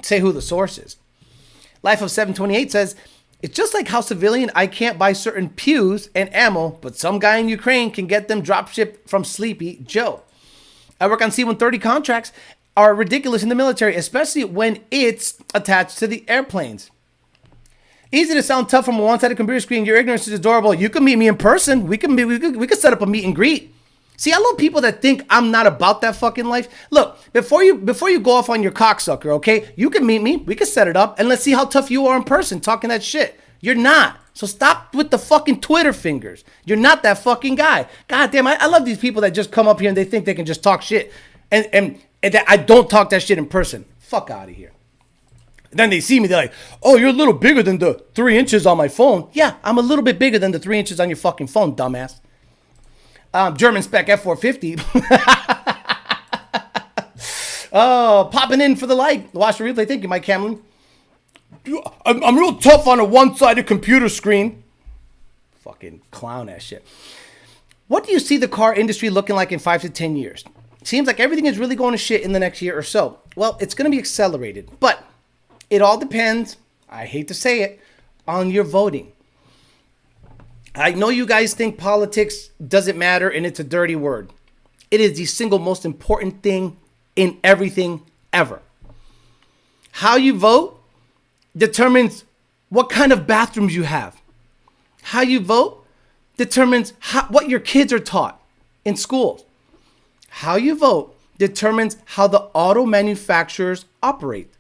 say who the source is. Life of 728 says, it's just like how civilian I can't buy certain pews and ammo, but some guy in Ukraine can get them drop shipped from Sleepy Joe. I work on C-130 contracts are ridiculous in the military, especially when it's attached to the airplanes. Easy to sound tough from a one-sided computer screen. Your ignorance is adorable. You can meet me in person. We could set up a meet and greet. See, I love people that think I'm not about that fucking life. Look, before you go off on your cocksucker, okay? You can meet me. We can set it up, and let's see how tough you are in person talking that shit. You're not. So stop with the fucking Twitter fingers. You're not that fucking guy. God damn, I love these people that just come up here and they think they can just talk shit. And that I don't talk that shit in person. Fuck out of here. Then they see me, they're like, oh, you're a little bigger than the 3 inches on my phone. Yeah, I'm a little bit bigger than the 3 inches on your fucking phone, dumbass. German spec F450. Oh, popping in for the like. Watch the replay. Thank you, Mike Camlin. I'm real tough on a one-sided computer screen. Fucking clown ass shit. What do you see the car industry looking like in 5 to 10 years? Seems like everything is really going to shit in the next year or so. Well, it's going to be accelerated, but it all depends, I hate to say it, on your voting. I know you guys think politics doesn't matter and it's a dirty word. It is the single most important thing in everything ever. How you vote determines what kind of bathrooms you have. How you vote determines what your kids are taught in schools. How you vote determines how the auto manufacturers operate.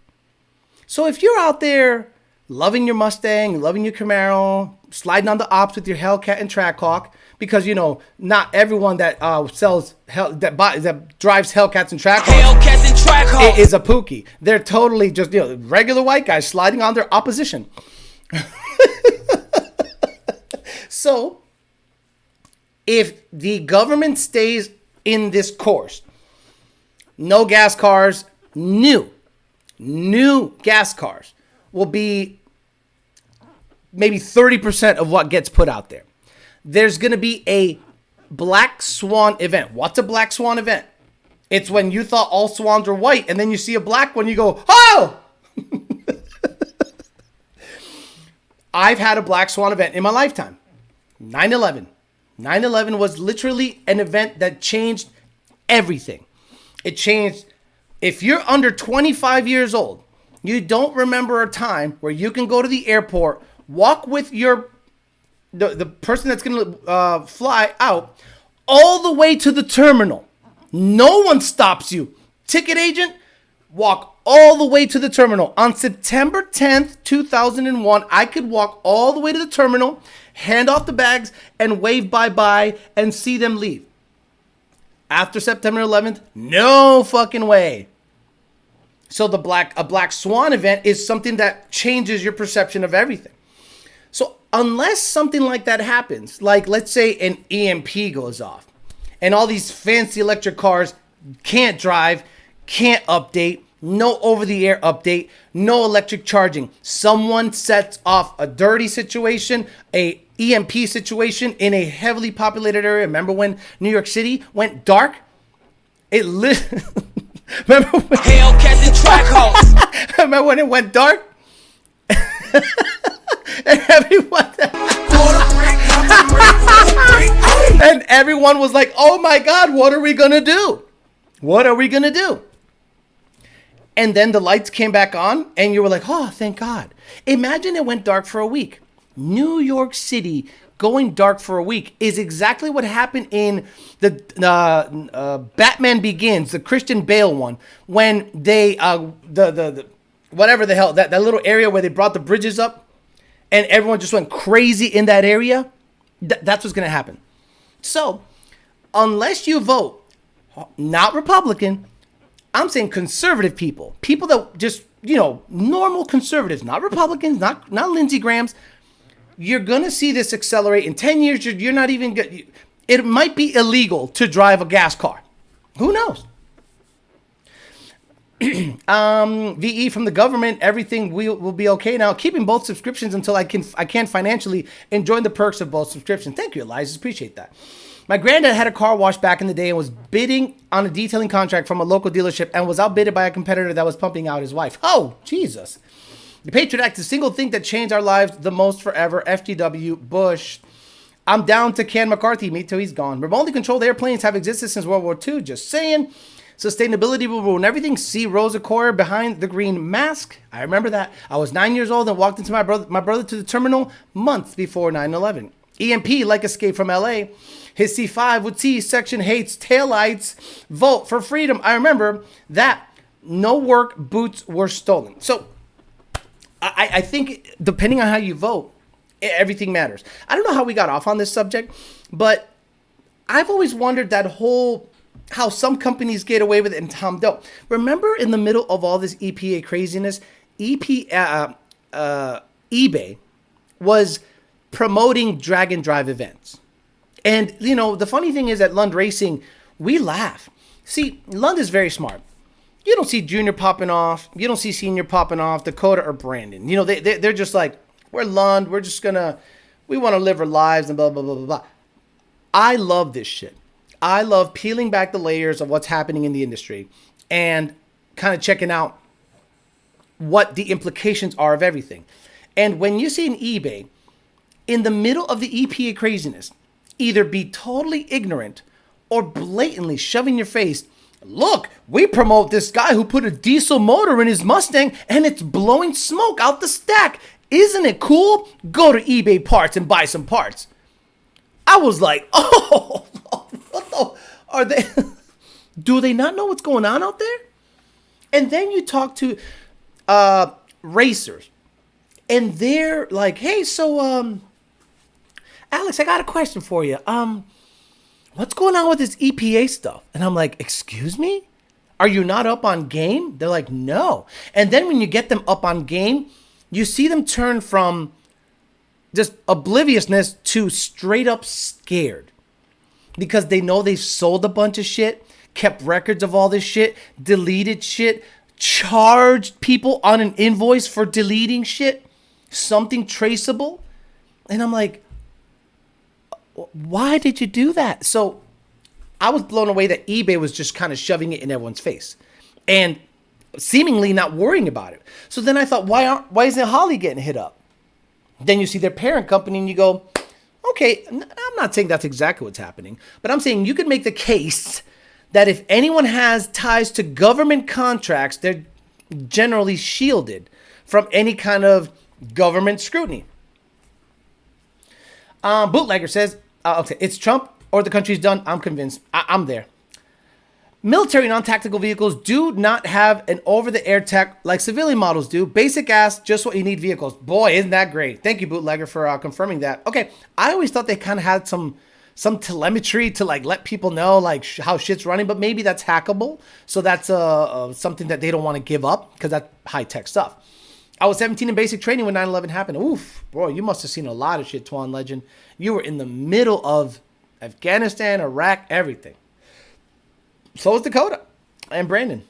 So if you're out there loving your Mustang, loving your Camaro, sliding on the ops with your Hellcat and Trackhawk, because not everyone that that drives Hellcats and Trackhawks is a Pookie. They're totally just regular white guys sliding on their opposition. So if the government stays in this course, no gas cars, new gas cars will be maybe 30% of what gets put out there. There's going to be a black swan event. What's a black swan event? It's when you thought all swans were white and then you see a black one, you go, oh! I've had a black swan event in my lifetime. 9/11. 9/11 was literally an event that changed everything. It changed. If you're under 25 years old, you don't remember a time where you can go to the airport, walk with the person that's going to fly out all the way to the terminal. No one stops you. Ticket agent, walk all the way to the terminal. On September 10th, 2001, I could walk all the way to the terminal, hand off the bags, and wave bye-bye and see them leave. After September 11th, no fucking way. So a black swan event is something that changes your perception of everything. So unless something like that happens, like let's say an EMP goes off and all these fancy electric cars can't drive, can't update, no over-the-air update, no electric charging. Someone sets off a dirty situation, a EMP situation in a heavily populated area. Remember when New York City went dark? Remember when Hellcats and Trackhawks. Remember when it went dark? And everyone was like, oh my God, what are we going to do? What are we going to do? And then the lights came back on and you were like, oh, thank God. Imagine it went dark for a week. New York City going dark for a week is exactly what happened in the Batman Begins, the Christian Bale one, when they, the whatever the hell, that little area where they brought the bridges up and everyone just went crazy in that area. That's what's going to happen. So unless you vote, not Republican, I'm saying conservative people that just, normal conservatives, not Republicans, not Lindsey Grahams, you're going to see this accelerate. In 10 years, you're not even good. It might be illegal to drive a gas car. Who knows? VE from the government, everything will be okay now. Keeping both subscriptions until I can financially enjoy the perks of both subscriptions. Thank you, Eliza. Appreciate that. My granddad had a car wash back in the day and was bidding on a detailing contract from a local dealership and was outbidded by a competitor that was pumping out his wife. Oh, Jesus. The Patriot Act, the single thing that changed our lives the most forever. FGW, Bush. I'm down to Ken McCarthy. Me too, he's gone. Remotely controlled airplanes have existed since World War II. Just saying. Sustainability will ruin everything. See Rosa Coyer behind the green mask. I remember that. I was 9 years old and walked into my brother to the terminal months before 9/11. EMP, like Escape from LA. His C5 with C-section hates taillights. Vote for freedom. I remember that. No work boots were stolen. So I think depending on how you vote, everything matters. I don't know how we got off on this subject, but I've always wondered how some companies get away with it and some don't. Remember in the middle of all this EPA craziness, eBay was promoting drag and drive events. And, you know, the funny thing is at Lund Racing, we laugh. See, Lund is very smart. You don't see Junior popping off. You don't see Senior popping off, Dakota or Brandon. You know, they're just like, we're Lund. We're just we want to live our lives and blah, blah, blah, blah, blah. I love this shit. I love peeling back the layers of what's happening in the industry and kind of checking out what the implications are of everything. And when you see an eBay in the middle of the EPA craziness, either be totally ignorant or blatantly shoving your face, look, we promote this guy who put a diesel motor in his Mustang and it's blowing smoke out the stack. Isn't it cool? Go to eBay Parts and buy some parts. I was like, oh, what the, are they, do they not know what's going on out there? And then you talk to racers and they're like, hey, so, Alex, I got a question for you. What's going on with this EPA stuff? And I'm like, excuse me? Are you not up on game? They're like, no. And then when you get them up on game, you see them turn from just obliviousness to straight up scared because they know they've sold a bunch of shit, kept records of all this shit, deleted shit, charged people on an invoice for deleting shit, something traceable. And I'm like, why did you do that? So I was blown away that eBay was just kind of shoving it in everyone's face and seemingly not worrying about it. So then I thought, why isn't Holly getting hit up? Then you see their parent company and you go, okay, I'm not saying that's exactly what's happening, but I'm saying you could make the case that if anyone has ties to government contracts, they're generally shielded from any kind of government scrutiny. Bootlegger says, okay, it's Trump or the country's done. I'm convinced. I'm there. Military non-tactical vehicles do not have an over-the-air tech like civilian models do. Basic ass, just what you need vehicles. Boy, isn't that great. Thank you, Bootlegger, for confirming that. Okay, I always thought they kind of had some telemetry to like let people know like how shit's running, but maybe that's hackable. So that's something that they don't want to give up because that's high-tech stuff. I was 17 in basic training when 9/11 happened. Oof, bro, you must have seen a lot of shit, Twan Legend. You were in the middle of Afghanistan, Iraq, everything. So is Dakota and Brandon.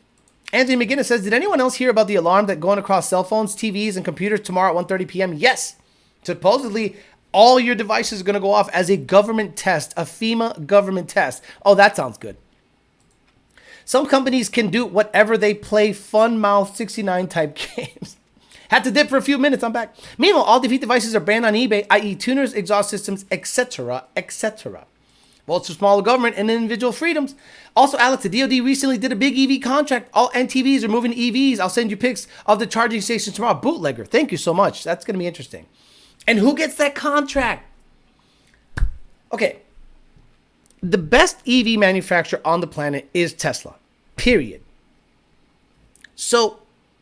Anthony McGinnis says, did anyone else hear about the alarm that going across cell phones, TVs, and computers tomorrow at 1:30 p.m.? Yes. Supposedly, all your devices are going to go off as a government test, a FEMA government test. Oh, that sounds good. Some companies can do whatever they play fun mouth 69 type games. Had to dip for a few minutes. I'm back. Meanwhile, all defeat devices are banned on eBay, i.e. tuners, exhaust systems, etc., etc. Well, it's for smaller government and individual freedoms. Also, Alex, the DoD recently did a big EV contract. All NTVs are moving to EVs. I'll send you pics of the charging stations tomorrow. Bootlegger, thank you so much. That's going to be interesting. And who gets that contract? Okay. The best EV manufacturer on the planet is Tesla, period. So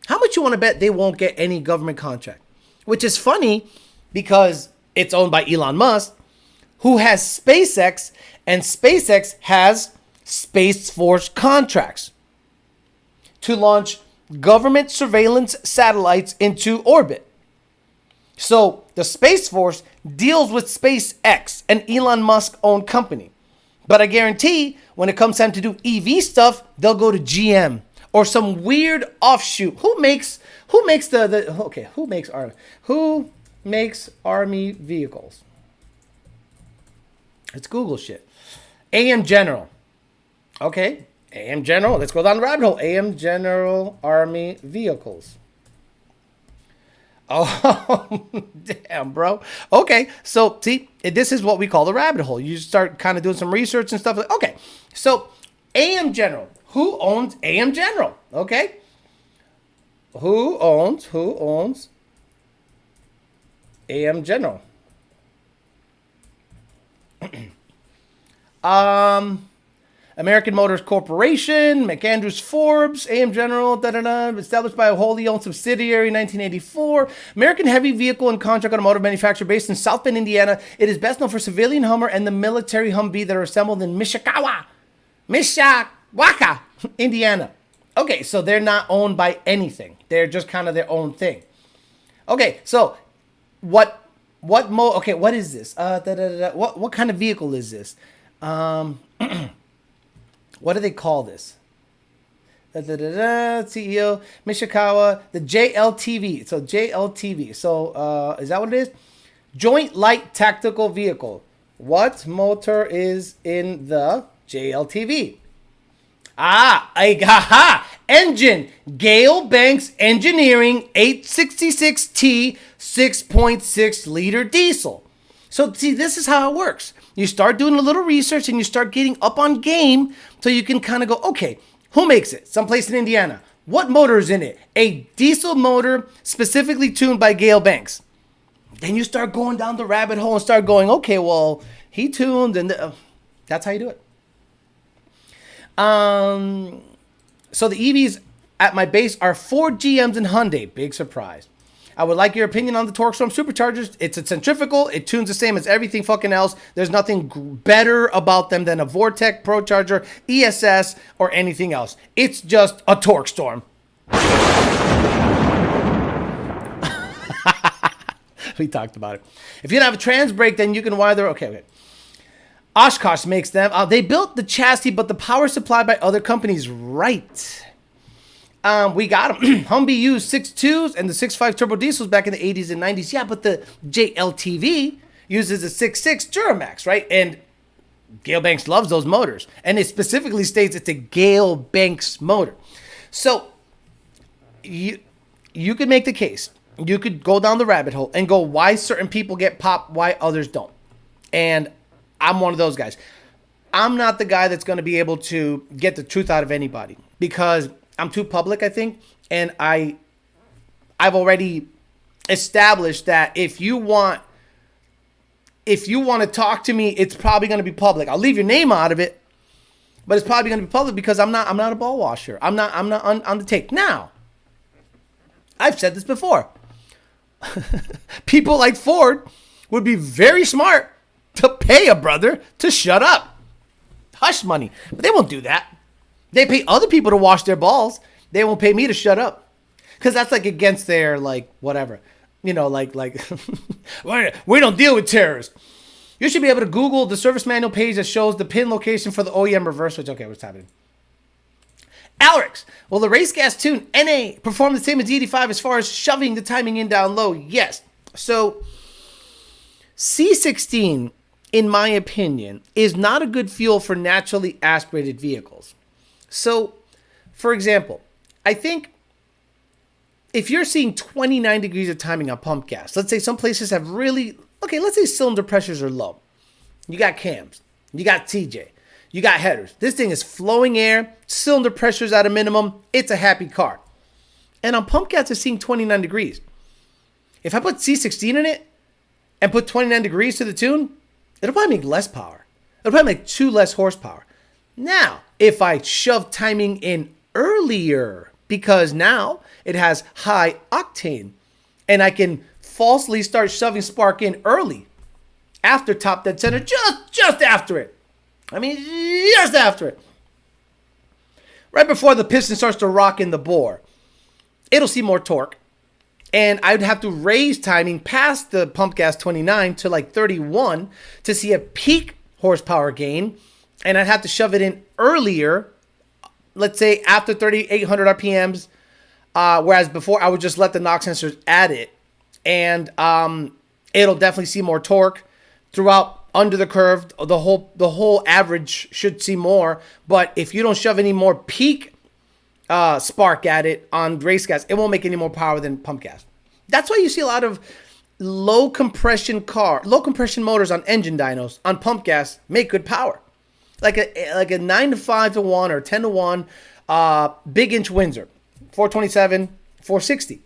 how much you want to bet they won't get any government contract? Which is funny because it's owned by Elon Musk, who has SpaceX, and SpaceX has Space Force contracts to launch government surveillance satellites into orbit. So the Space Force deals with SpaceX, an Elon Musk-owned company. But I guarantee when it comes time to do EV stuff, they'll go to GM or some weird offshoot. Who makes Army vehicles? It's Google shit. AM General. Okay, AM General. Let's go down the rabbit hole. AM General Army vehicles. Oh, damn, bro. Okay, so see, this is what we call the rabbit hole. You start kind of doing some research and stuff. Okay, so AM General. Who owns AM General? Okay. Who owns AM General? American Motors Corporation, McAndrews Forbes, AM General, established by a wholly owned subsidiary in 1984. American heavy vehicle and contract automotive manufacturer based in South Bend, Indiana. It is best known for civilian Hummer and the military Humvee that are assembled in Mishawaka, Indiana. Okay, so they're not owned by anything. They're just kind of their own thing. Okay, so what is this? What kind of vehicle is this? What do they call this? CEO Mishikawa, the JLTV. So JLTV. So is that what it is? Joint Light Tactical Vehicle. What motor is in the JLTV? Engine. Gale Banks Engineering 866T 6.6 liter diesel. So see, this is how it works. You start doing a little research and you start getting up on game so you can kind of go, okay, who makes it? Someplace in Indiana. What motor is in it? A diesel motor specifically tuned by Gale Banks. Then you start going down the rabbit hole and start going, okay, well, he tuned and that's how you do it. So the EVs at my base are Ford, GMs, and Hyundai. Big surprise. I would like your opinion on the TorqueStorm superchargers. It's a centrifugal. It tunes the same as everything fucking else. There's nothing better about them than a Vortec, ProCharger, ESS, or anything else. It's just a TorqueStorm. We talked about it. If you don't have a trans brake, then you can wire their... Okay. Oshkosh makes them. They built the chassis, but the power supplied by other companies. Right. We got them. Humvee used 6.2s and the 6.5 turbo diesels back in the 80s and 90s. Yeah, but the JLTV uses a 6.6 Duramax, right? And Gale Banks loves those motors. And it specifically states it's a Gale Banks motor. So you could make the case. You could go down the rabbit hole and go why certain people get popped, why others don't. And I'm one of those guys. I'm not the guy that's going to be able to get the truth out of anybody because I'm too public, I think. And I've already established that if you want to talk to me, it's probably going to be public. I'll leave your name out of it, but it's probably going to be public because I'm not a ball washer. I'm not on the take. Now, I've said this before. People like Ford would be very smart to pay a brother to shut up. Hush money. But they won't do that. They pay other people to wash their balls. They won't pay me to shut up. Because that's like against their, like, whatever. You know, like we don't deal with terrorists. You should be able to Google the service manual page that shows the pin location for the OEM reverse switch. Okay, what's happening? Alex, will the Race Gas Tune NA perform the same as the 85 as far as shoving the timing in down low? Yes. So, C16, in my opinion, is not a good fuel for naturally aspirated vehicles. So, for example, I think if you're seeing 29 degrees of timing on pump gas, let's say some places have really, okay, let's say cylinder pressures are low. You got cams, you got TJ, you got headers. This thing is flowing air, cylinder pressure's at a minimum. It's a happy car. And on pump gas, it's seeing 29 degrees. If I put C16 in it and put 29 degrees to the tune, it'll probably make less power. It'll probably make 2 less horsepower. Now, if I shove timing in earlier, because now it has high octane, and I can falsely start shoving spark in early, after top dead center, just after it. I mean, just after it. Right before the piston starts to rock in the bore, it'll see more torque. And I'd have to raise timing past the pump gas 29 to like 31 to see a peak horsepower gain. And I'd have to shove it in earlier, let's say after 3,800 RPMs. Whereas before I would just let the knock sensors add it. And it'll definitely see more torque throughout under the curve. The whole average should see more. But if you don't shove any more peak spark at it on race gas, it won't make any more power than pump gas. That's why you see a lot of low compression motors on engine dynos on pump gas make good power. like a 9 to 5 to 1 or 10 to 1 big inch Windsor, 427, 460.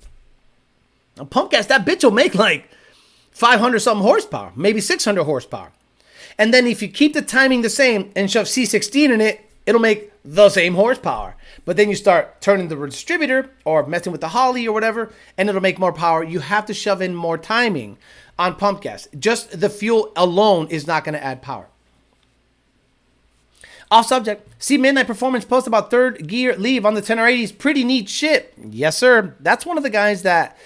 A pump gas, that bitch will make like 500 something horsepower, maybe 600 horsepower. And then if you keep the timing the same and shove C16 in it, it'll make the same horsepower. But then you start turning the distributor or messing with the Holley or whatever, and it'll make more power. You have to shove in more timing on pump gas. Just the fuel alone is not going to add power. Off subject, see Midnight Performance post about third gear leave on the 10R80s. Pretty neat shit. Yes, sir. That's one of the guys that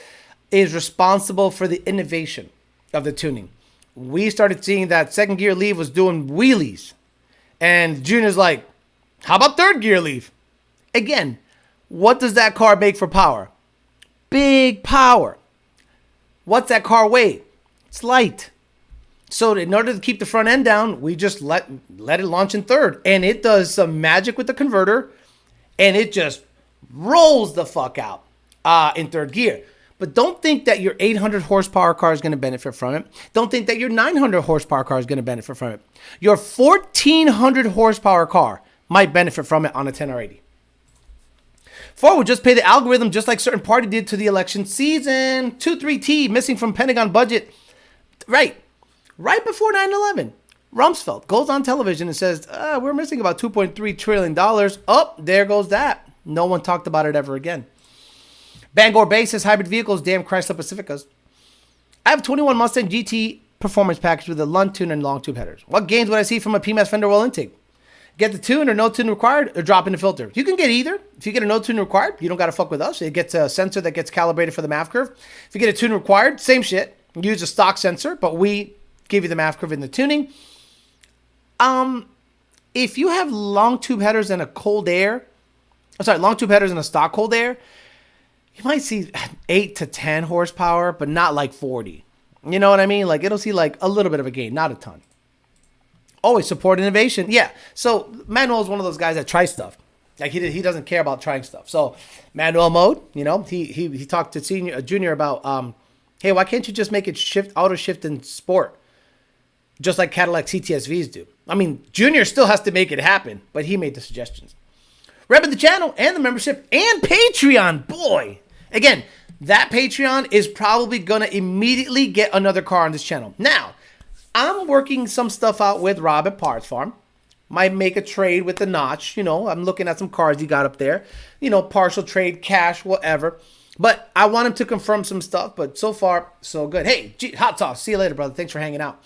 is responsible for the innovation of the tuning. We started seeing that second gear leave was doing wheelies. And Junior's like, how about third gear leave? Again, what does that car make for power? Big power. What's that car weigh? It's light. So in order to keep the front end down, we just let it launch in third. And it does some magic with the converter. And it just rolls the fuck out in third gear. But don't think that your 800 horsepower car is going to benefit from it. Don't think that your 900 horsepower car is going to benefit from it. Your 1400 horsepower car might benefit from it on a 10R80. Ford would just pay the algorithm just like certain party did to the election season. 23T missing from Pentagon budget. Right before 9/11. Rumsfeld goes on television and says, we're missing about $2.3 trillion. Oh, there goes that. No one talked about it ever again. Bangor Bay says hybrid vehicles, damn Chrysler Pacificas. I have 21 Mustang GT performance package with a Lund tune and long tube headers. What gains would I see from a PMAS fender well intake? Get the tune or no tune required or drop in the filter. You can get either. If you get a no tune required, you don't got to fuck with us. It gets a sensor that gets calibrated for the MAF curve. If you get a tune required, same shit. Use a stock sensor, but we give you the MAF curve in the tuning. If you have long tube headers and a cold air, long tube headers and a stock cold air, you might see 8 to 10 horsepower, but not like 40. You know what I mean? Like it'll see like a little bit of a gain, not a ton. Always support innovation. Yeah. So Manuel is one of those guys that tries stuff. Like he doesn't care about trying stuff. So Manuel mode, he talked to Junior about, hey, why can't you just make it auto shift in sport? Just like Cadillac CTSVs do. I mean, Junior still has to make it happen, but he made the suggestions. Repping the channel and the membership and Patreon. Boy, again, that Patreon is probably going to immediately get another car on this channel. Now, I'm working some stuff out with Rob at Parts Farm. Might make a trade with the Notch. I'm looking at some cars he got up there. Partial trade, cash, whatever. But I want him to confirm some stuff. But so far, so good. Hey, Hot Sauce. See you later, brother. Thanks for hanging out.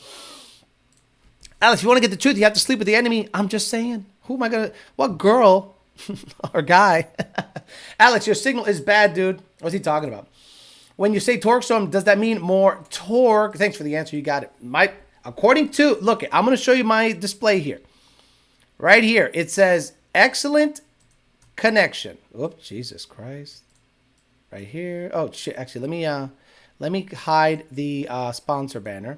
Alex, if you want to get the truth, you have to sleep with the enemy. I'm just saying. Who am I going to... What girl or guy? Alex, your signal is bad, dude. What's he talking about? When you say torque storm, does that mean more torque? Thanks for the answer. You got it. According to... Look, I'm going to show you my display here. Right here. It says excellent connection. Whoop, Jesus Christ. Right here. Oh, shit. Actually, let me hide the sponsor banner.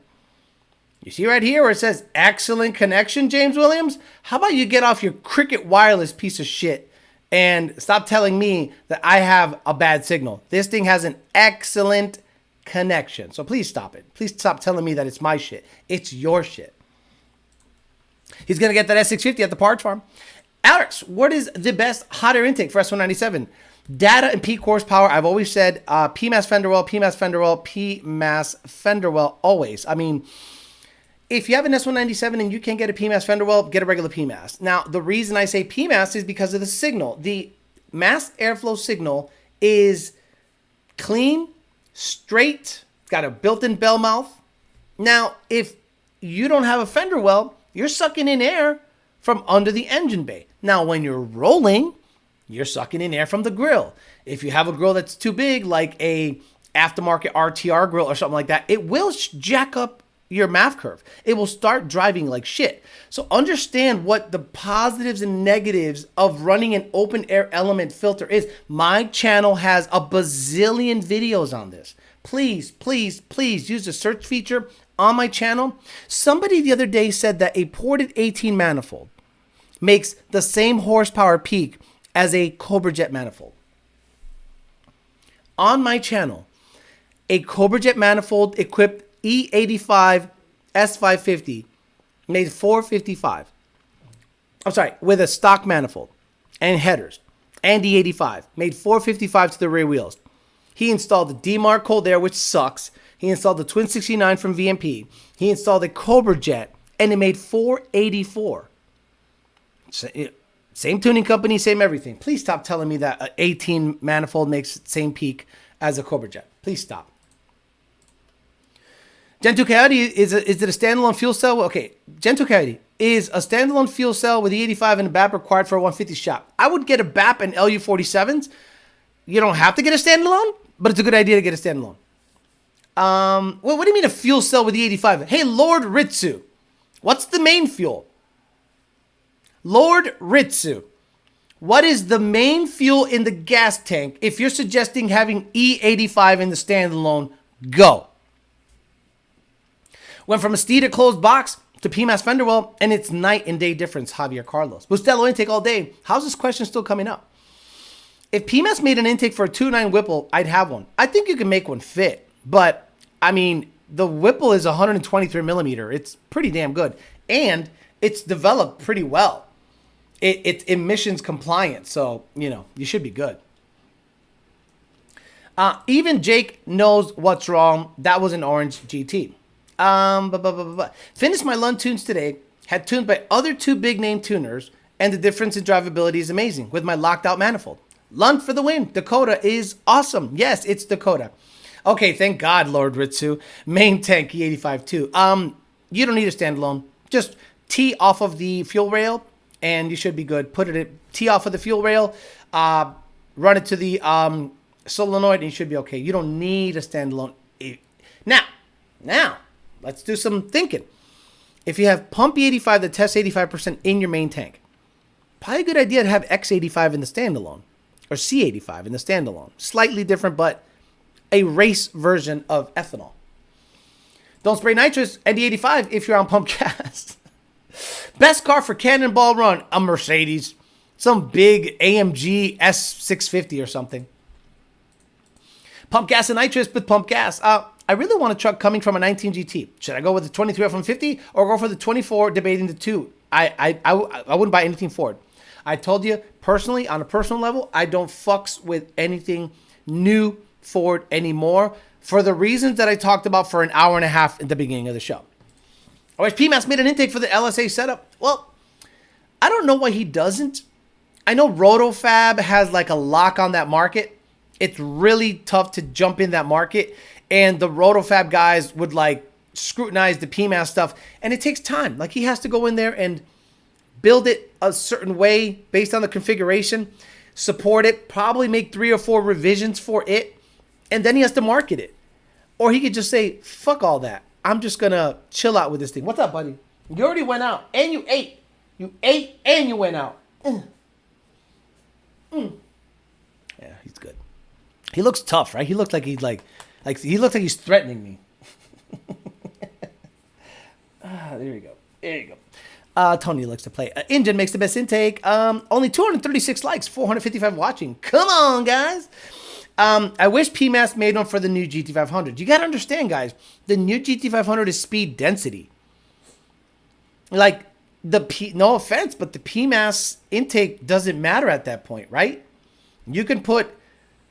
You see right here where it says excellent connection, James Williams? How about you get off your Cricket Wireless piece of shit and stop telling me that I have a bad signal. This thing has an excellent connection. So please stop it. Please stop telling me that it's my shit. It's your shit. He's going to get that S650 at the Parts Farm. Alex, what is the best hot air intake for S197? Data and peak horsepower. I've always said PMAS fender well, PMAS fender well, PMAS fender well, always. I mean... If you have an S197 and you can't get a PMAS fender well, get a regular PMAS. Now, the reason I say PMAS is because of the signal. The mass airflow signal is clean, straight, got a built-in bell mouth. Now, if you don't have a fender well, you're sucking in air from under the engine bay. Now, when you're rolling, you're sucking in air from the grill. If you have a grill that's too big, like a aftermarket RTR grill or something like that, it will jack up your MAF curve. It will start driving like shit. So understand what the positives and negatives of running an open air element filter is. My channel has a bazillion videos on this. Please, please, please use the search feature on my channel. Somebody the other day said that a ported 18 manifold makes the same horsepower peak as a Cobra Jet manifold. On my channel, a Cobra Jet manifold equipped E85 S550 made 455. I'm sorry, with a stock manifold and headers and E85, made 455 to the rear wheels. He installed the D-Mark Cold Air, which sucks. He installed the Twin 69 from VMP. He installed a Cobra Jet, and it made 484. Same tuning company, same everything. Please stop telling me that an 18 manifold makes the same peak as a Cobra Jet. Please stop. Gen 2 Coyote, is it a standalone fuel cell? Okay, Gen 2 Coyote is a standalone fuel cell with the 85 and a BAP required for a 150 shop. I would get a BAP and LU47s. You don't have to get a standalone, but it's a good idea to get a standalone. Well, what do you mean a fuel cell with the 85? Hey, Lord Ritsu, what's the main fuel? Lord Ritsu, what is the main fuel in the gas tank if you're suggesting having E85 in the standalone? Go. Went from a Steeda closed box to PMAS fender well, and it's night and day difference, Javier Carlos. Bustelo intake all day. How's this question still coming up? If PMAS made an intake for a 2.9 Whipple, I'd have one. I think you can make one fit, but I mean, the Whipple is 123 millimeter. It's pretty damn good, and it's developed pretty well. It's emissions compliant, so you should be good. Even Jake knows what's wrong. That was an orange GT. Finished my Lund tunes today. Had tuned by other two big name tuners, and the difference in drivability is amazing with my locked out manifold. Lund for the win. Dakota is awesome. Yes, it's Dakota. Okay, thank God, Lord Ritsu. Main tank E85 too. You don't need a standalone. Just tee off of the fuel rail, and you should be good. Tee off of the fuel rail, run it to the solenoid, and you should be okay. You don't need a standalone. Now, let's do some thinking. If you have pump E85 that tests 85% in your main tank, probably a good idea to have X85 in the standalone, or C85 in the standalone. Slightly different, but a race version of ethanol. Don't spray nitrous and E85 if you're on pump gas. Best car for Cannonball Run, a Mercedes. Some big AMG S650 or something. Pump gas and nitrous with pump gas. I really want a truck coming from a 19 GT. Should I go with the 23 F-150 or go for the 24, debating the two? I wouldn't buy anything Ford. I told you, personally, on a personal level, I don't fucks with anything new Ford anymore for the reasons that I talked about for an hour and a half at the beginning of the show. I wish PMAS made an intake for the LSA setup. Well, I don't know why he doesn't. I know RotoFab has like a lock on that market. It's really tough to jump in that market, and the RotoFab guys would like scrutinize the PMAS stuff, and it takes time. Like, he has to go in there and build it a certain way based on the configuration, support it, probably make 3 or 4 revisions for it, and then he has to market it. Or he could just say, fuck all that. I'm just going to chill out with this thing. What's up, buddy? You already went out, and you ate. You ate, and you went out. Yeah, he's good. He looks tough, right? He looks like he's like he looks like he's threatening me. There you go. There you go. Tony likes to play. Engine makes the best intake. Only 236 likes, 455 watching. Come on, guys. I wish PMAS made one for the new GT500. You got to understand, guys. The new GT500 is speed density. Like, no offense, but the PMAS intake doesn't matter at that point, right? You can put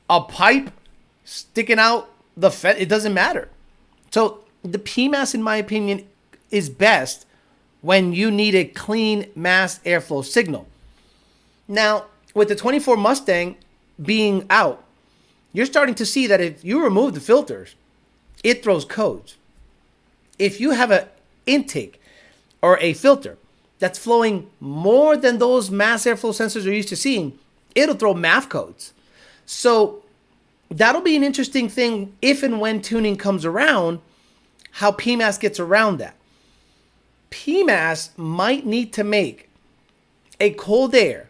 a pipe sticking out the fence. It doesn't matter. So the PMAS, in my opinion, is best when you need a clean mass airflow signal. Now, with the 24 Mustang being out, you're starting to see that if you remove the filters, it throws codes. If you have an intake or a filter that's flowing more than those mass airflow sensors are used to seeing, it'll throw MAF codes. So that'll be an interesting thing if and when tuning comes around, how PMAS gets around that. PMAS might need to make a cold air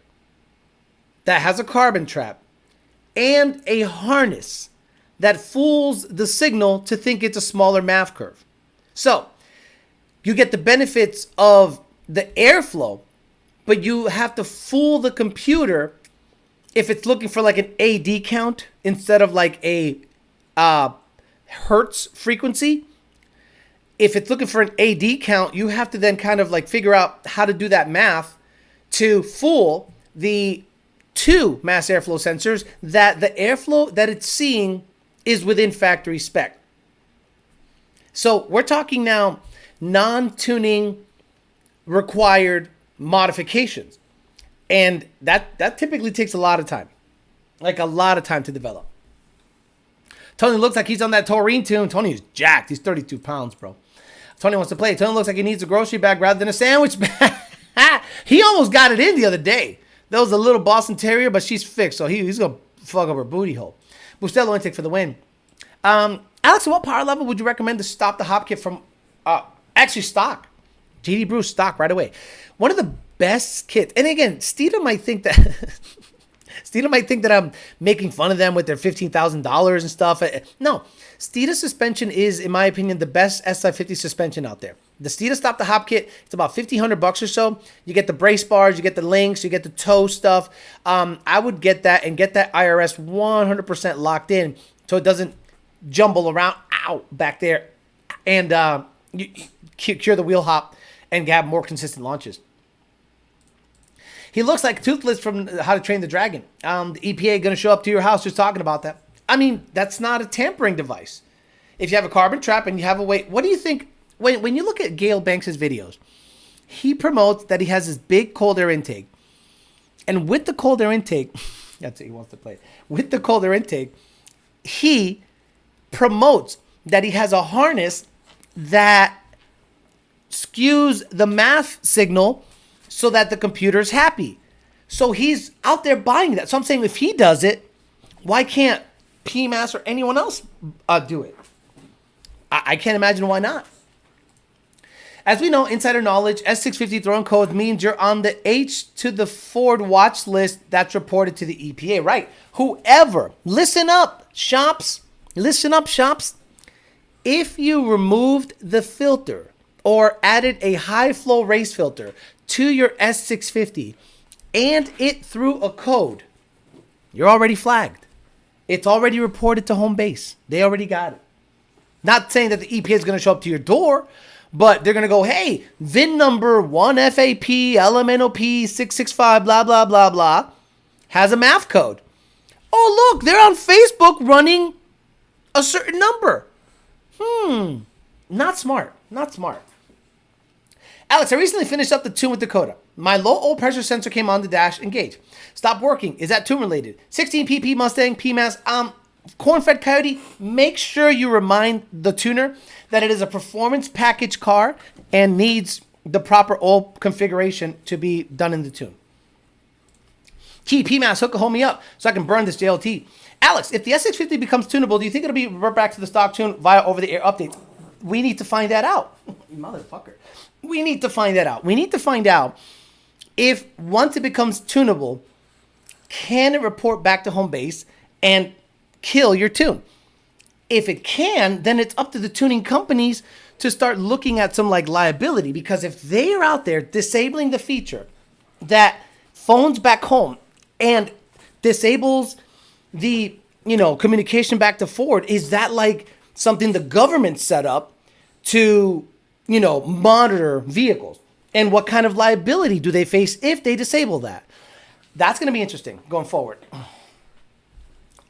that has a carbon trap and a harness that fools the signal to think it's a smaller MAF curve. So you get the benefits of the airflow, but you have to fool the computer if it's looking for like an AD count instead of like a hertz frequency. If it's looking for an AD count, you have to then kind of like figure out how to do that math to fool the two mass airflow sensors that the airflow that it's seeing is within factory spec. So we're talking now non-tuning required modifications. And that typically takes a lot of time. Like a lot of time to develop. Tony looks like he's on that Taurine tune. Tony is jacked. He's 32 pounds, bro. Tony wants to play. Tony looks like he needs a grocery bag rather than a sandwich bag. He almost got it in the other day. That was a little Boston Terrier, but she's fixed, so he's going to fuck up her booty hole. Bustelo intake for the win. Alex, at what power level would you recommend to stop the hop kit from actually stock? JD Brew stock right away. One of the best kits. And again, Steeda might think that I'm making fun of them with their $15,000 and stuff. No, Steeda suspension is, in my opinion, the best SI50 suspension out there. The Steeda Stop the Hop kit, it's about $1,500 or so. You get the brace bars, you get the links, you get the toe stuff. I would get that and get that IRS 100% locked in so it doesn't jumble around back there and you cure the wheel hop and have more consistent launches. He looks like Toothless from How to Train the Dragon. The EPA going to show up to your house just talking about that. I mean, that's not a tampering device. If you have a carbon trap and you have a weight, what do you think? When you look at Gale Banks' videos, he promotes that he has this big cold air intake. And with the cold air intake, that's what he wants to play. With the cold air intake, he promotes that he has a harness that skews the math signal so that the computer's happy. So he's out there buying that. So I'm saying if he does it, why can't PMAS or anyone else do it? I can't imagine why not. As we know, insider knowledge, S650 throwing code means you're on the H to the Ford watch list that's reported to the EPA, right? Whoever, listen up, shops. If you removed the filter or added a high flow race filter to your S650 and it threw a code, you're already flagged. It's already reported to home base. They already got it. Not saying that the EPA is going to show up to your door, but they're going to go, hey, VIN number 1FAP LMNOP 665 blah, blah, blah, blah, has a math code. Oh, look, they're on Facebook running a certain number. Not smart. Alex, I recently finished up the tune with Dakota. My low oil pressure sensor came on the dash engage. Stopped working. Is that tune related? 16 PP Mustang PMAS. Corn-fed Coyote, make sure you remind the tuner that it is a performance package car and needs the proper oil configuration to be done in the tune. Key PMAS, hook a homie up so I can burn this JLT. Alex, if the S650 becomes tunable, do you think it'll be revert back to the stock tune via over-the-air updates? We need to find that out. Motherfucker. We need to find that out. We need to find out if once it becomes tunable, can it report back to home base and kill your tune? If it can, then it's up to the tuning companies to start looking at some like liability, because if they are out there disabling the feature that phones back home and disables the communication back to Ford, is that like something the government set up to monitor vehicles? And what kind of liability do they face if they disable that? That's going to be interesting going forward.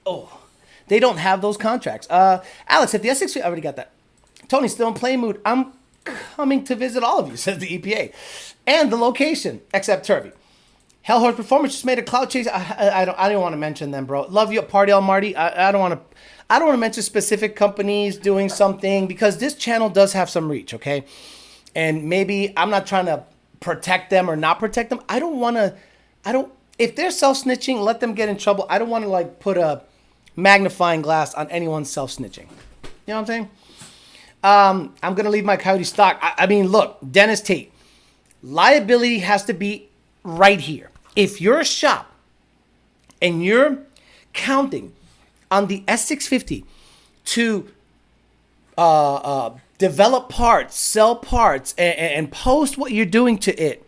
Oh, they don't have those contracts. Alex, if the S6, I already got that. Tony's still in play mood. I'm coming to visit all of you, says the EPA. And the location, except Turvey. Hellhorse Performance just made a cloud chase. I don't want to mention them, bro. Love you at Party on Marty. I don't want to mention specific companies doing something because this channel does have some reach, okay? And maybe I'm not trying to protect them or not protect them. If they're self-snitching, let them get in trouble. I don't want to like put a magnifying glass on anyone's self-snitching. You know what I'm saying? I'm going to leave my Coyote stock. I mean, look, Dennis Tate, liability has to be right here. If you're a shop and you're counting on the S650 to develop parts, sell parts, and post what you're doing to it,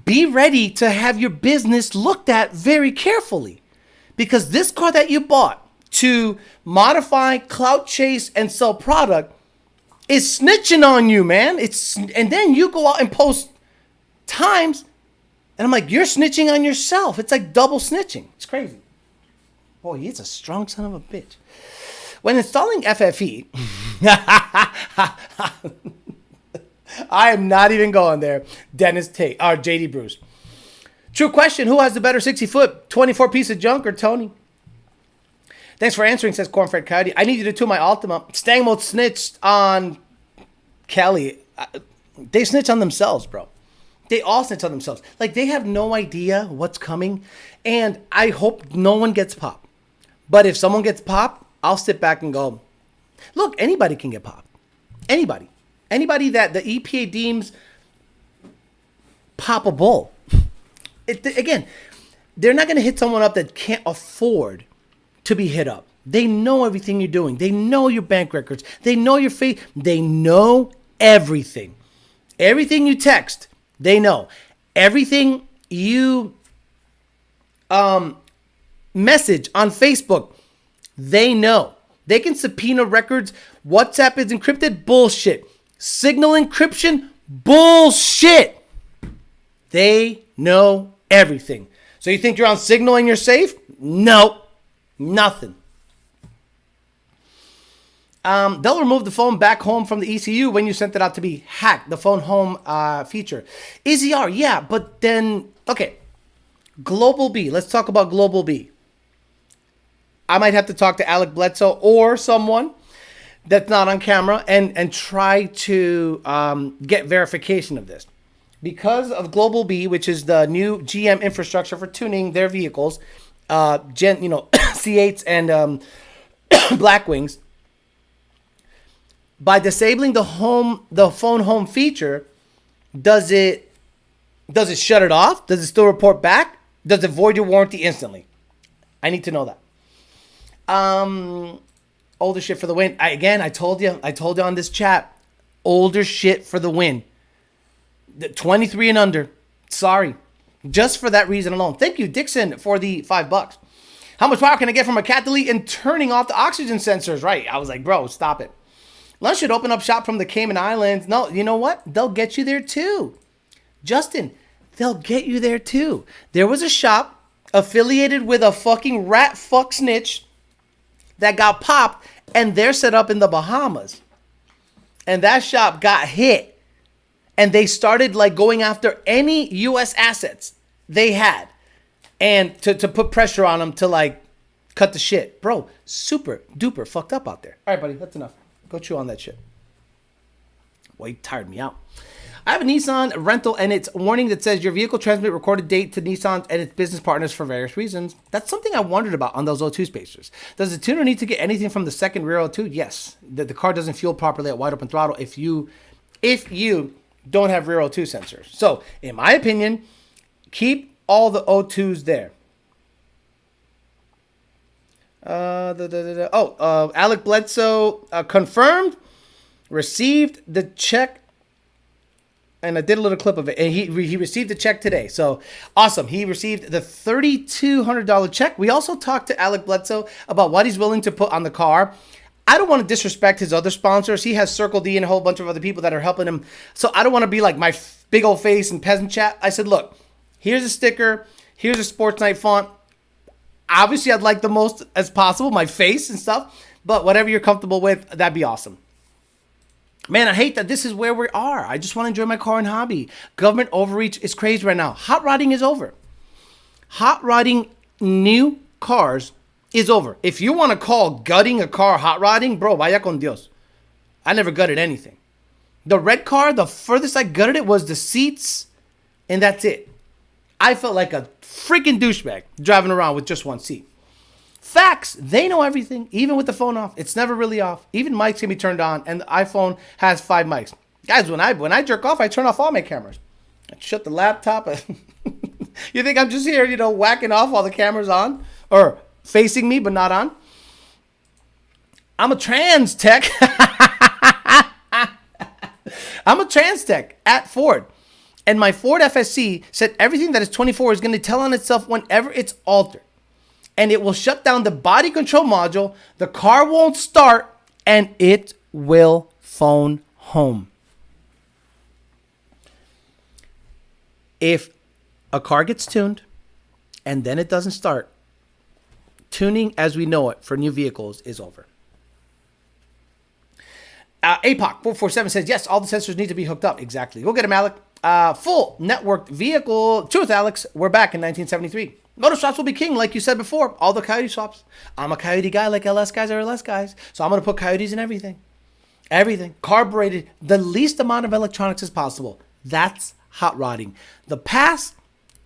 be ready to have your business looked at very carefully. Because this car that you bought to modify, clout chase, and sell product is snitching on you, man. And then you go out and post times And I'm like, you're snitching on yourself. It's like double snitching. It's crazy. Boy, he's a strong son of a bitch. When installing FFE, I am not even going there. Dennis Tate, or JD Bruce. True question, who has the better 60-foot 24-piece of junk or Tony? Thanks for answering, says Cornfred Coyote. I need you to tune my Ultima. Stang Mode snitched on Kelly. They snitch on themselves, bro. They all snitch on themselves. Like, they have no idea what's coming. And I hope no one gets popped. But if someone gets popped, I'll sit back and go, look, anybody can get popped. Anybody. Anybody that the EPA deems poppable. Again, they're not going to hit someone up that can't afford to be hit up. They know everything you're doing. They know your bank records. They know your face. They know everything. Everything you text, they know. Everything you message on Facebook, they know. They can subpoena records. WhatsApp is encrypted. Bullshit. Signal encryption. Bullshit. They know everything. So you think you're on Signal and you're safe? No. Nothing. They'll remove the phone back home from the ECU when you sent it out to be hacked. The phone home feature. EZR, yeah, but then, okay. Global B. Let's talk about Global B. I might have to talk to Alec Bledsoe or someone that's not on camera and try to get verification of this. Because of Global B, which is the new GM infrastructure for tuning their vehicles, C8s and Blackwings, by disabling the phone home feature, does it shut it off? Does it still report back? Does it void your warranty instantly? I need to know that. Older shit for the win. I told you on this chat, older shit for the win. 23 and under. Sorry. Just for that reason alone. Thank you, Dixon, for the $5. How much power can I get from a cat delete and turning off the oxygen sensors? Right. I was like, bro, stop it. Lunch should open up shop from the Cayman Islands. No, you know what? They'll get you there too. Justin, they'll get you there too. There was a shop affiliated with a fucking rat fuck snitch that got popped, and they're set up in the Bahamas. And that shop got hit. And they started like going after any U.S. assets they had. And to put pressure on them to like cut the shit. Bro, super duper fucked up out there. All right, buddy, that's enough. Go chew on that shit. Boy, you tired me out. I have a Nissan rental and it's warning that says your vehicle transmit recorded date to Nissan and its business partners for various reasons. That's something I wondered about on those O2 spacers. Does the tuner need to get anything from the second rear O2? Yes. The car doesn't fuel properly at wide open throttle if you don't have rear O2 sensors. So, in my opinion, keep all the O2s there. Alec Bledsoe confirmed, received the check, and I did a little clip of it. And he received the check today. So, awesome. He received the $3,200 check. We also talked to Alec Bledsoe about what he's willing to put on the car. I don't want to disrespect his other sponsors. He has Circle D and a whole bunch of other people that are helping him. So I don't want to be like my big old face and peasant chat. I said, look, here's a sticker. Here's a Sports Night font. Obviously, I'd like the most as possible, my face and stuff. But whatever you're comfortable with, that'd be awesome. Man, I hate that this is where we are. I just want to enjoy my car and hobby. Government overreach is crazy right now. Hot rodding is over. Hot rodding new cars is over. If you want to call gutting a car hot rodding, bro, vaya con Dios. I never gutted anything. The red car, the furthest I gutted it was the seats, and that's it. I felt like a freaking douchebag driving around with just one seat. Facts, they know everything, even with the phone off. It's never really off. Even mics can be turned on, and the iPhone has 5 mics. Guys, when I jerk off, I turn off all my cameras. I shut the laptop. You think I'm just here, whacking off while the camera's on? Or facing me, but not on? I'm a trans tech. I'm a trans tech at Ford. And my Ford FSC said everything that is 24 is going to tell on itself whenever it's altered. And it will shut down the body control module, the car won't start, and it will phone home. If a car gets tuned and then it doesn't start, tuning as we know it for new vehicles is over. APOC 447 says, yes, all the sensors need to be hooked up. Exactly. Go get him, Alec. Full networked vehicle. Truth, Alex. We're back in 1973. Motor swaps will be king, like you said before. All the Coyote swaps. I'm a Coyote guy like LS guys are LS guys. So I'm going to put Coyotes in everything. Everything. Carbureted. The least amount of electronics as possible. That's hot rodding. The past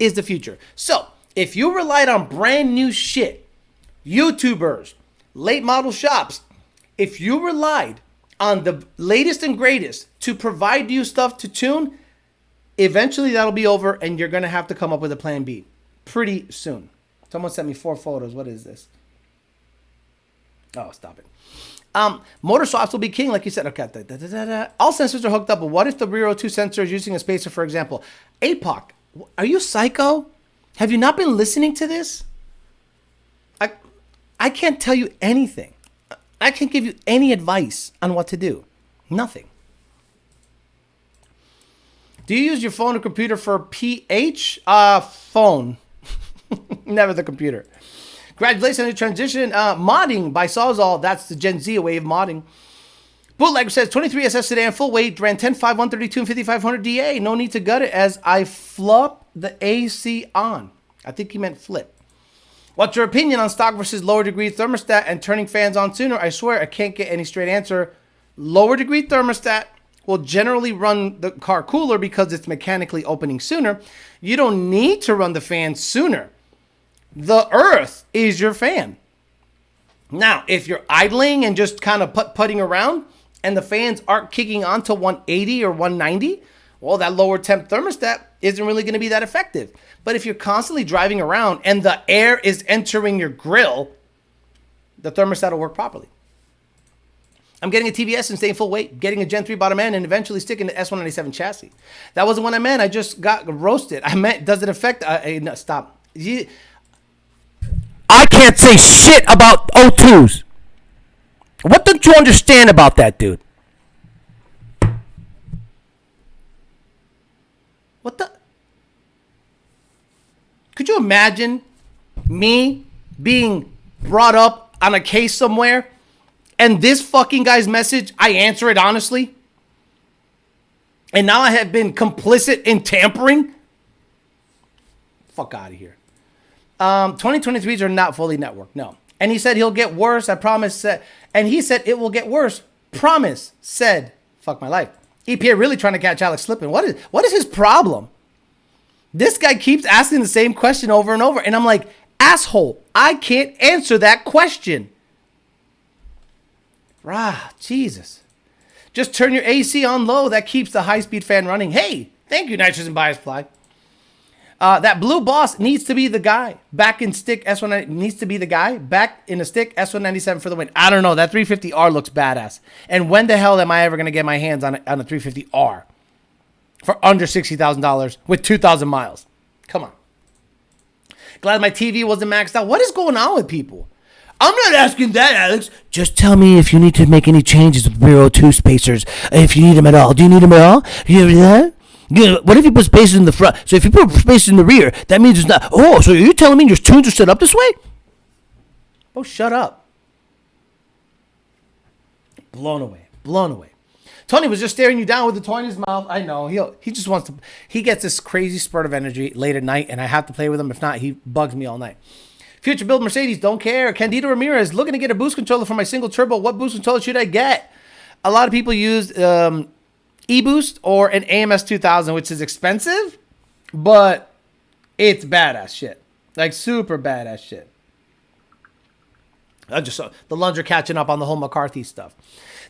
is the future. So if you relied on brand new shit, YouTubers, late model shops, if you relied on the latest and greatest to provide you stuff to tune, eventually that'll be over and you're going to have to come up with a plan B pretty soon. Someone sent me 4 photos. What is this? Oh, stop it. Motor swaps will be king, like you said. Okay, all sensors are hooked up, but what if the rear O2 sensor is using a spacer, for example? APOC, are you psycho? Have you not been listening to this? I can't tell you anything. I can't give you any advice on what to do. Nothing. Do you use your phone or computer for PH? Phone. Never the computer. Congratulations on the transition. Modding by Sawzall. That's the Gen Z way of modding. Bootlegger says 23 SS sedan, full weight, ran 10.5, 132, and 5500 DA. No need to gut it as I flop the AC on. I think he meant flip. What's your opinion on stock versus lower degree thermostat and turning fans on sooner? I swear I can't get any straight answer. Lower degree thermostat will generally run the car cooler because it's mechanically opening sooner. You don't need to run the fan sooner. The earth is your fan. Now, if you're idling and just kind of putting around and the fans aren't kicking on to 180 or 190, well, that lower temp thermostat isn't really going to be that effective. But if you're constantly driving around and the air is entering your grill, the thermostat will work properly. I'm getting a TVS and staying full weight, getting a Gen 3 bottom end, and eventually sticking to S197 chassis. That wasn't what I meant. I just got roasted. I meant, does it affect... no, stop. I can't say shit about O2s. What don't you understand about that, dude? What the... Could you imagine me being brought up on a case somewhere and this fucking guy's message, I answer it honestly? And now I have been complicit in tampering? Fuck out of here. 2023s are not fully networked, no. And he said he'll get worse, I promise. And he said it will get worse. Promise, said, fuck my life. EPA really trying to catch Alex slipping. What is his problem? This guy keeps asking the same question over and over. And I'm like, asshole, I can't answer that question. Jesus. Just turn your AC on low. That keeps the high-speed fan running. Hey, thank you, Nitrogen Bias Ply. That blue boss needs to be the guy. Back in stick S190 needs to be the guy. Back in a stick S197 for the win. I don't know. That 350R looks badass. And when the hell am I ever going to get my hands on a 350R? For under $60,000 with 2,000 miles. Come on. Glad my TV wasn't maxed out. What is going on with people? I'm not asking that, Alex. Just tell me if you need to make any changes with rear O2 spacers. If you need them at all. Do you need them at all? You need that? What if you put spacers in the front? So if you put spacers in the rear, that means it's not... Oh, so you're telling me your tunes are set up this way? Oh, shut up. Blown away. Blown away. Tony was just staring you down with the toy in his mouth. I know. He just wants to... He gets this crazy spurt of energy late at night, and I have to play with him. If not, he bugs me all night. Future Build Mercedes, don't care. Candido Ramirez, looking to get a boost controller for my single turbo. What boost controller should I get? A lot of people use eBoost or an AMS 2000, which is expensive, but it's badass shit. Like, super badass shit. I just saw the Lunger catching up on the whole McCarthy stuff.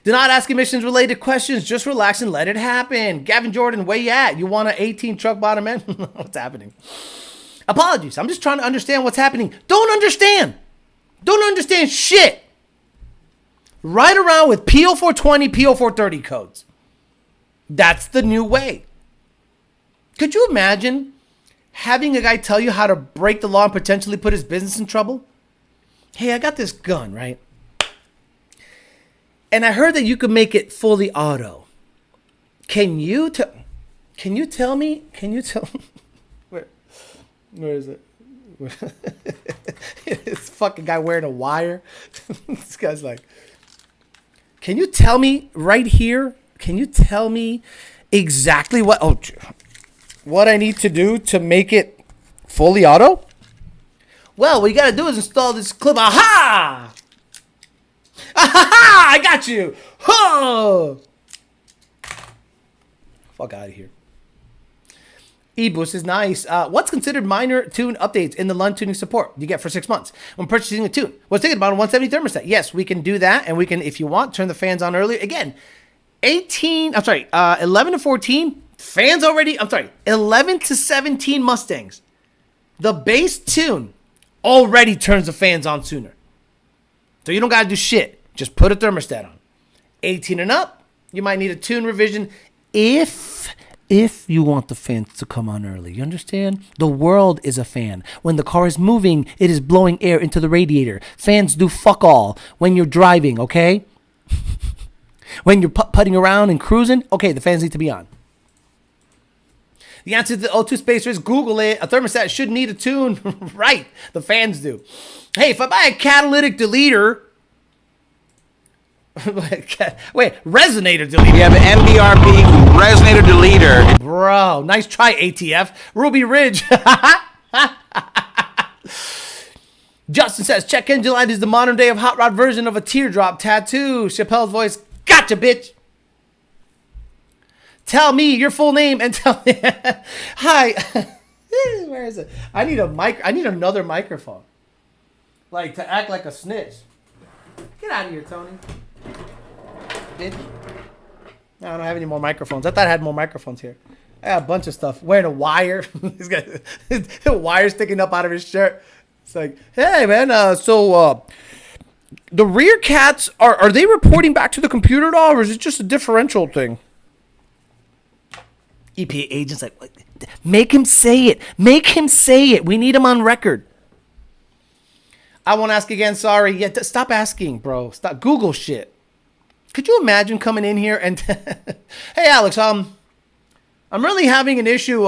Do not ask emissions-related questions. Just relax and let it happen. Gavin Jordan, where you at? You want an 18 truck bottom end? What's happening? Apologies. I'm just trying to understand what's happening. Don't understand. Don't understand shit. Ride around with P0420, P0430 codes. That's the new way. Could you imagine having a guy tell you how to break the law and potentially put his business in trouble? Hey, I got this gun, right? And I heard that you could make it fully auto. Can you tell me? Where? Where is it? This fucking guy wearing a wire. This guy's like, can you tell me right here? Can you tell me exactly what I need to do to make it fully auto? Well, what you gotta do is install this clip. Aha! Aha! I got you. Oh! Fuck out of here. eBoost is nice. What's considered minor tune updates in the Lund tuning support you get for 6 months when purchasing a tune? What's thinking about a 170 thermostat? Yes, we can do that, and we can, if you want, turn the fans on earlier. Again, 11 to 14 fans already. 11 to 17 Mustangs. The base tune already turns the fans on sooner, so you don't gotta do shit. Just put a thermostat on. 18 and up, you might need a tune revision if you want the fans to come on early. You understand? The world is a fan. When the car is moving, it is blowing air into the radiator. Fans do fuck all when you're driving, okay? When you're putting around and cruising, okay, the fans need to be on. The answer to the O2 spacer is Google it. A thermostat should need a tune. Right, the fans do. Hey, if I buy a catalytic deleter... Wait, resonator deleter. We have an MBRB resonator deleter. Bro, nice try, ATF. Ruby Ridge. Justin says, check engine light is the modern day of hot rod version of a teardrop tattoo. Chappelle's voice, gotcha, bitch. Tell me your full name and tell me. Hi. Where is it? I need another microphone. Like, to act like a snitch. Get out of here, Tony. Bitch. I don't have any more microphones. I thought I had more microphones here. I got a bunch of stuff. Wearing a wire. He's got a wire sticking up out of his shirt. It's like, hey, man, the rear cats, are they reporting back to the computer at all, or is it just a differential thing? EPA agent's like, make him say it. Make him say it. We need him on record. I won't ask again. Sorry. Yeah, stop asking, bro. Stop. Google shit. Could you imagine coming in here and hey, Alex, I'm really having an issue.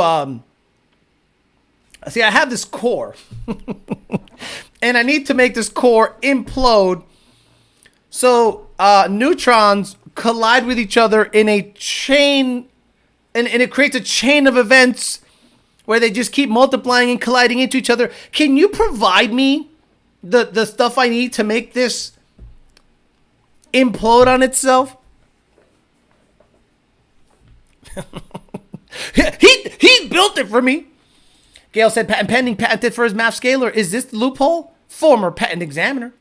See, I have this core and I need to make this core implode. So neutrons collide with each other in a chain, and it creates a chain of events where they just keep multiplying and colliding into each other. Can you provide me the stuff I need to make this implode on itself? he built it for me. Gail said pending patented for his math scaler. Is this the loophole? Former patent examiner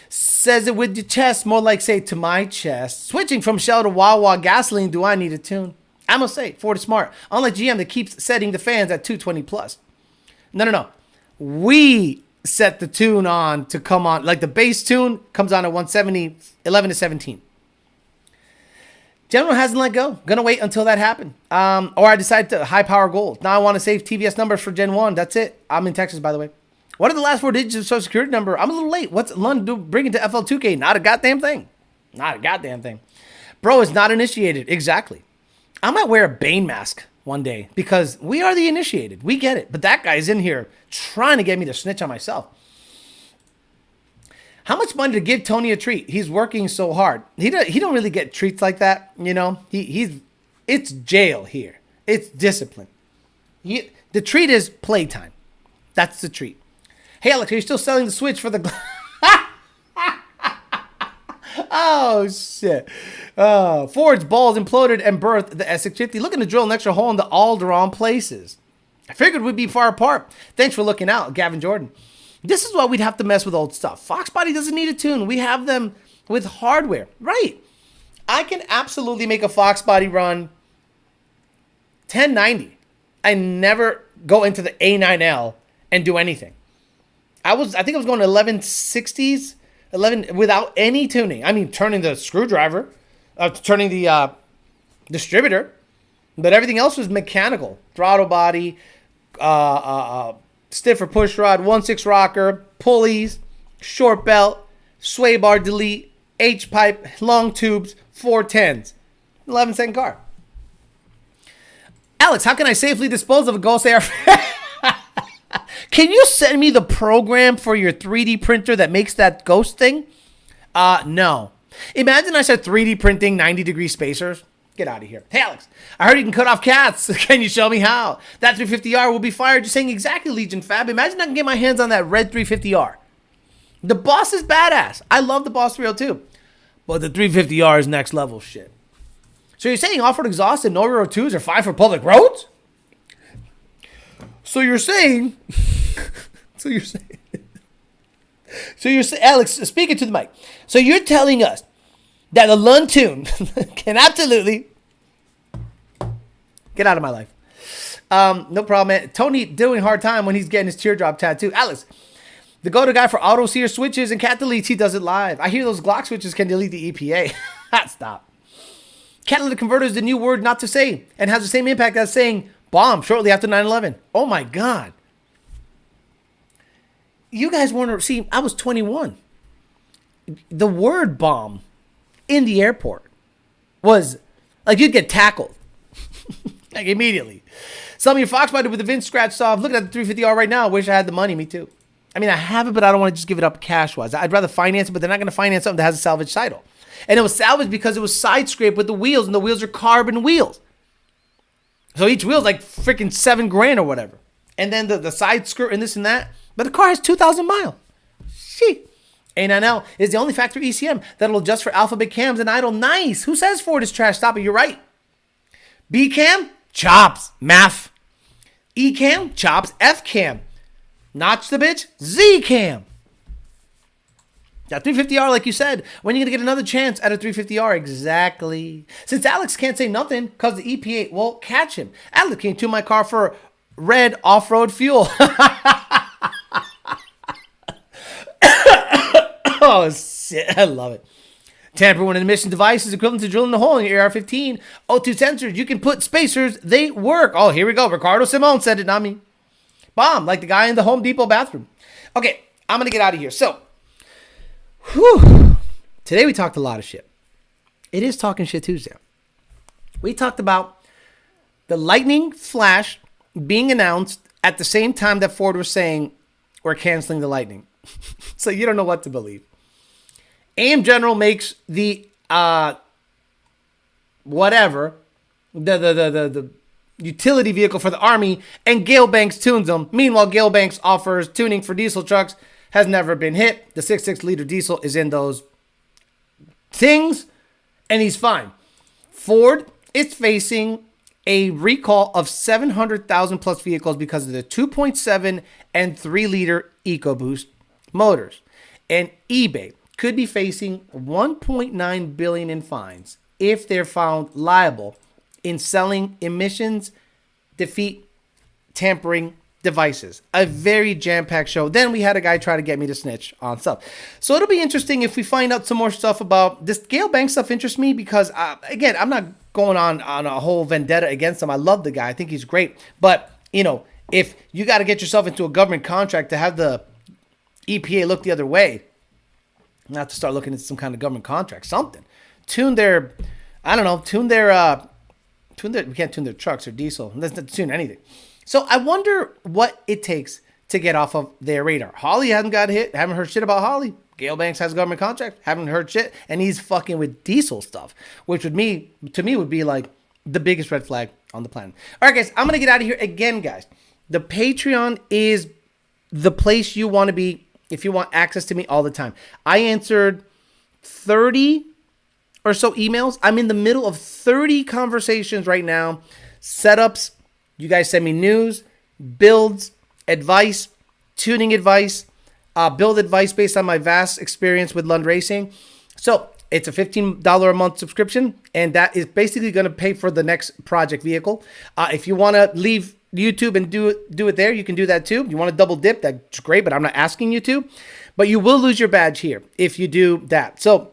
says it with your chest, more like say to my chest. Switching from Shell to Wawa gasoline, do I need a tune? I must say, Ford is smart. Unlike GM that keeps setting the fans at 220 plus. No. We set the tune on to come on, like the base tune comes on at 170, 11 to 17. General hasn't let go. Gonna wait until that happened. Or I decided to high power gold. Now I want to save TVS numbers for Gen 1. That's it. I'm in Texas, by the way. What are the last 4 digits of Social Security number? I'm a little late. What's London bringing to FL2K? Not a goddamn thing. Not a goddamn thing. Bro is not initiated. Exactly. I might wear a Bane mask one day because we are the initiated. We get it. But that guy's in here trying to get me to snitch on myself. How much money to give Tony a treat? He's working so hard. He don't really get treats like that, you know. It's jail here. It's discipline. The treat is playtime. That's the treat. Hey Alex, are you still selling the Switch for the? Oh shit! Ford's balls imploded and birthed the S650. Looking to drill an extra hole in the Alderaan places. I figured we'd be far apart. Thanks for looking out, Gavin Jordan. This is why we'd have to mess with old stuff. Fox Body doesn't need a tune. We have them with hardware. Right. I can absolutely make a Fox Body run 1090. I never go into the A9L and do anything. I think I was going to 1160s, 11 without any tuning. I mean, turning the screwdriver, turning the distributor, but everything else was mechanical. Throttle body, stiffer push rod, 1/6 rocker, pulleys, short belt, sway bar delete, H-pipe, long tubes, 410s. 11-second car. Alex, how can I safely dispose of a Ghost AR? Can you send me the program for your 3D printer that makes that ghost thing? No. Imagine I said 3D printing 90-degree spacers. Get out of here. Hey, Alex, I heard you can cut off cats. Can you show me how? That 350R will be fired. You're saying exactly, Legion Fab. Imagine I can get my hands on that red 350R. The Boss is badass. I love the Boss 302. But the 350R is next level shit. So you're saying off-road exhaust and no Euro 2s are fine for public roads? So you're saying... So you're saying, Alex, speaking to the mic. So you're telling us that the Luntoon can absolutely get out of my life. No problem, man. Tony doing hard time when he's getting his teardrop tattoo. Alex, the go-to guy for auto sear switches and cat deletes, he does it live. I hear those Glock switches can delete the EPA. Stop. Catalytic converter is the new word not to say and has the same impact as saying bomb shortly after 9/11. Oh my God. You guys want to see, I was 21. The word bomb in the airport was like you'd get tackled like immediately. Some of your Fox Rider with the VIN scratched off. Looking at the 350R right now. Wish I had the money. Me too. I mean, I have it, but I don't want to just give it up cash wise. I'd rather finance it, but they're not going to finance something that has a salvage title. And it was salvaged because it was side scraped with the wheels, and the wheels are carbon wheels. So each wheel's like freaking $7,000 or whatever. And then the side skirt and this and that. But the car has 2,000 miles. Shit. A9L is the only factory ECM that'll adjust for alphabet cams and idle. Nice. Who says Ford is trash? Stop it. You're right. B cam, chops, math. E cam, chops, F cam. Notch the bitch, Z cam. That 350R, like you said, when are you going to get another chance at a 350R? Exactly. Since Alex can't say nothing because the EPA won't catch him. Alex came to my car for red off-road fuel. Oh, shit. I love it. Tampering with an emission device is equivalent to drilling a hole in your AR-15. O2 sensors, you can put spacers. They work. Oh, here we go. Ricardo Simone said it, not me. Bomb, like the guy in the Home Depot bathroom. Okay, I'm going to get out of here. So, today we talked a lot of shit. It is Talking Shit Tuesday. We talked about the Lightning Flash being announced at the same time that Ford was saying we're canceling the Lightning. So you don't know what to believe. AM General makes the whatever the utility vehicle for the Army, and Gale Banks tunes them. Meanwhile, Gale Banks offers tuning for diesel trucks, has never been hit. The 6.6 liter diesel is in those things, and he's fine. Ford is facing a recall of 700,000 plus vehicles because of the 2.7 and 3 liter EcoBoost motors, and eBay could be facing $1.9 billion in fines if they're found liable in selling emissions defeat tampering devices. A very jam-packed show. Then we had a guy try to get me to snitch on stuff. So it'll be interesting if we find out some more stuff about this. Gale Banks stuff interests me because, again, I'm not going on a whole vendetta against him. I love the guy. I think he's great. But, you know, if you got to get yourself into a government contract to have the EPA look the other way, not to start looking at some kind of government contract, something. Tune their, we can't tune their trucks or diesel. Let's not tune anything. So I wonder what it takes to get off of their radar. Holly hasn't got hit. Haven't heard shit about Holly. Gale Banks has a government contract. Haven't heard shit. And he's fucking with diesel stuff, which to me would be like the biggest red flag on the planet. All right, guys, I'm going to get out of here again, guys. The Patreon is the place you want to be if you want access to me all the time. I answered 30 or so emails. I'm in the middle of 30 conversations right now. Setups. You guys send me news, builds, advice, tuning advice, build advice based on my vast experience with Lund Racing. So it's a $15 a month subscription, and that is basically going to pay for the next project vehicle. If you want to leave YouTube and do it there, you can do that too. You want to double dip, that's great, but I'm not asking you to. But you will lose your badge here if you do that. So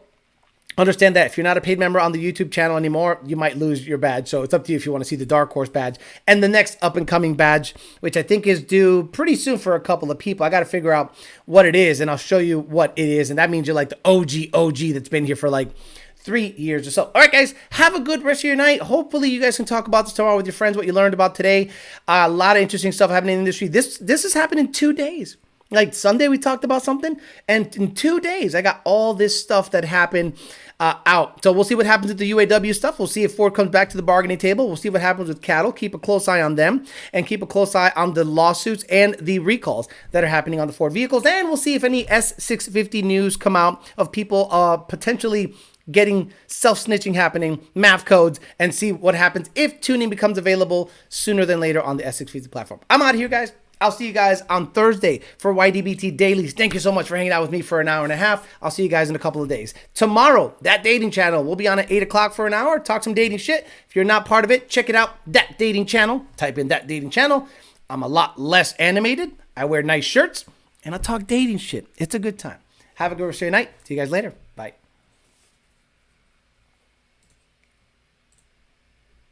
understand that if you're not a paid member on the YouTube channel anymore, you might lose your badge. So it's up to you if you want to see the Dark Horse badge and the next up and coming badge, which I think is due pretty soon for a couple of people. I got to figure out what it is, and I'll show you what it is. And that means you're like the OG that's been here for like 3 years or so. All right, guys, have a good rest of your night. Hopefully, you guys can talk about this tomorrow with your friends, what you learned about today. A lot of interesting stuff happening in the industry. This has happened in 2 days. Like Sunday, we talked about something, and in 2 days, I got all this stuff that happened out. So we'll see what happens with the UAW stuff. We'll see if Ford comes back to the bargaining table. We'll see what happens with cattle. Keep a close eye on them, and keep a close eye on the lawsuits and the recalls that are happening on the Ford vehicles. And we'll see if any S650 news come out of people potentially getting self-snitching happening, MAF codes, and see what happens if tuning becomes available sooner than later on the S650 platform. I'm out of here, guys. I'll see you guys on Thursday for YDBT Dailies. Thank you so much for hanging out with me for an hour and a half. I'll see you guys in a couple of days. Tomorrow, That Dating Channel. We'll be on at 8 o'clock for an hour. Talk some dating shit. If you're not part of it, check it out. That Dating Channel. Type in That Dating Channel. I'm a lot less animated. I wear nice shirts. And I talk dating shit. It's a good time. Have a good rest of your night. See you guys later.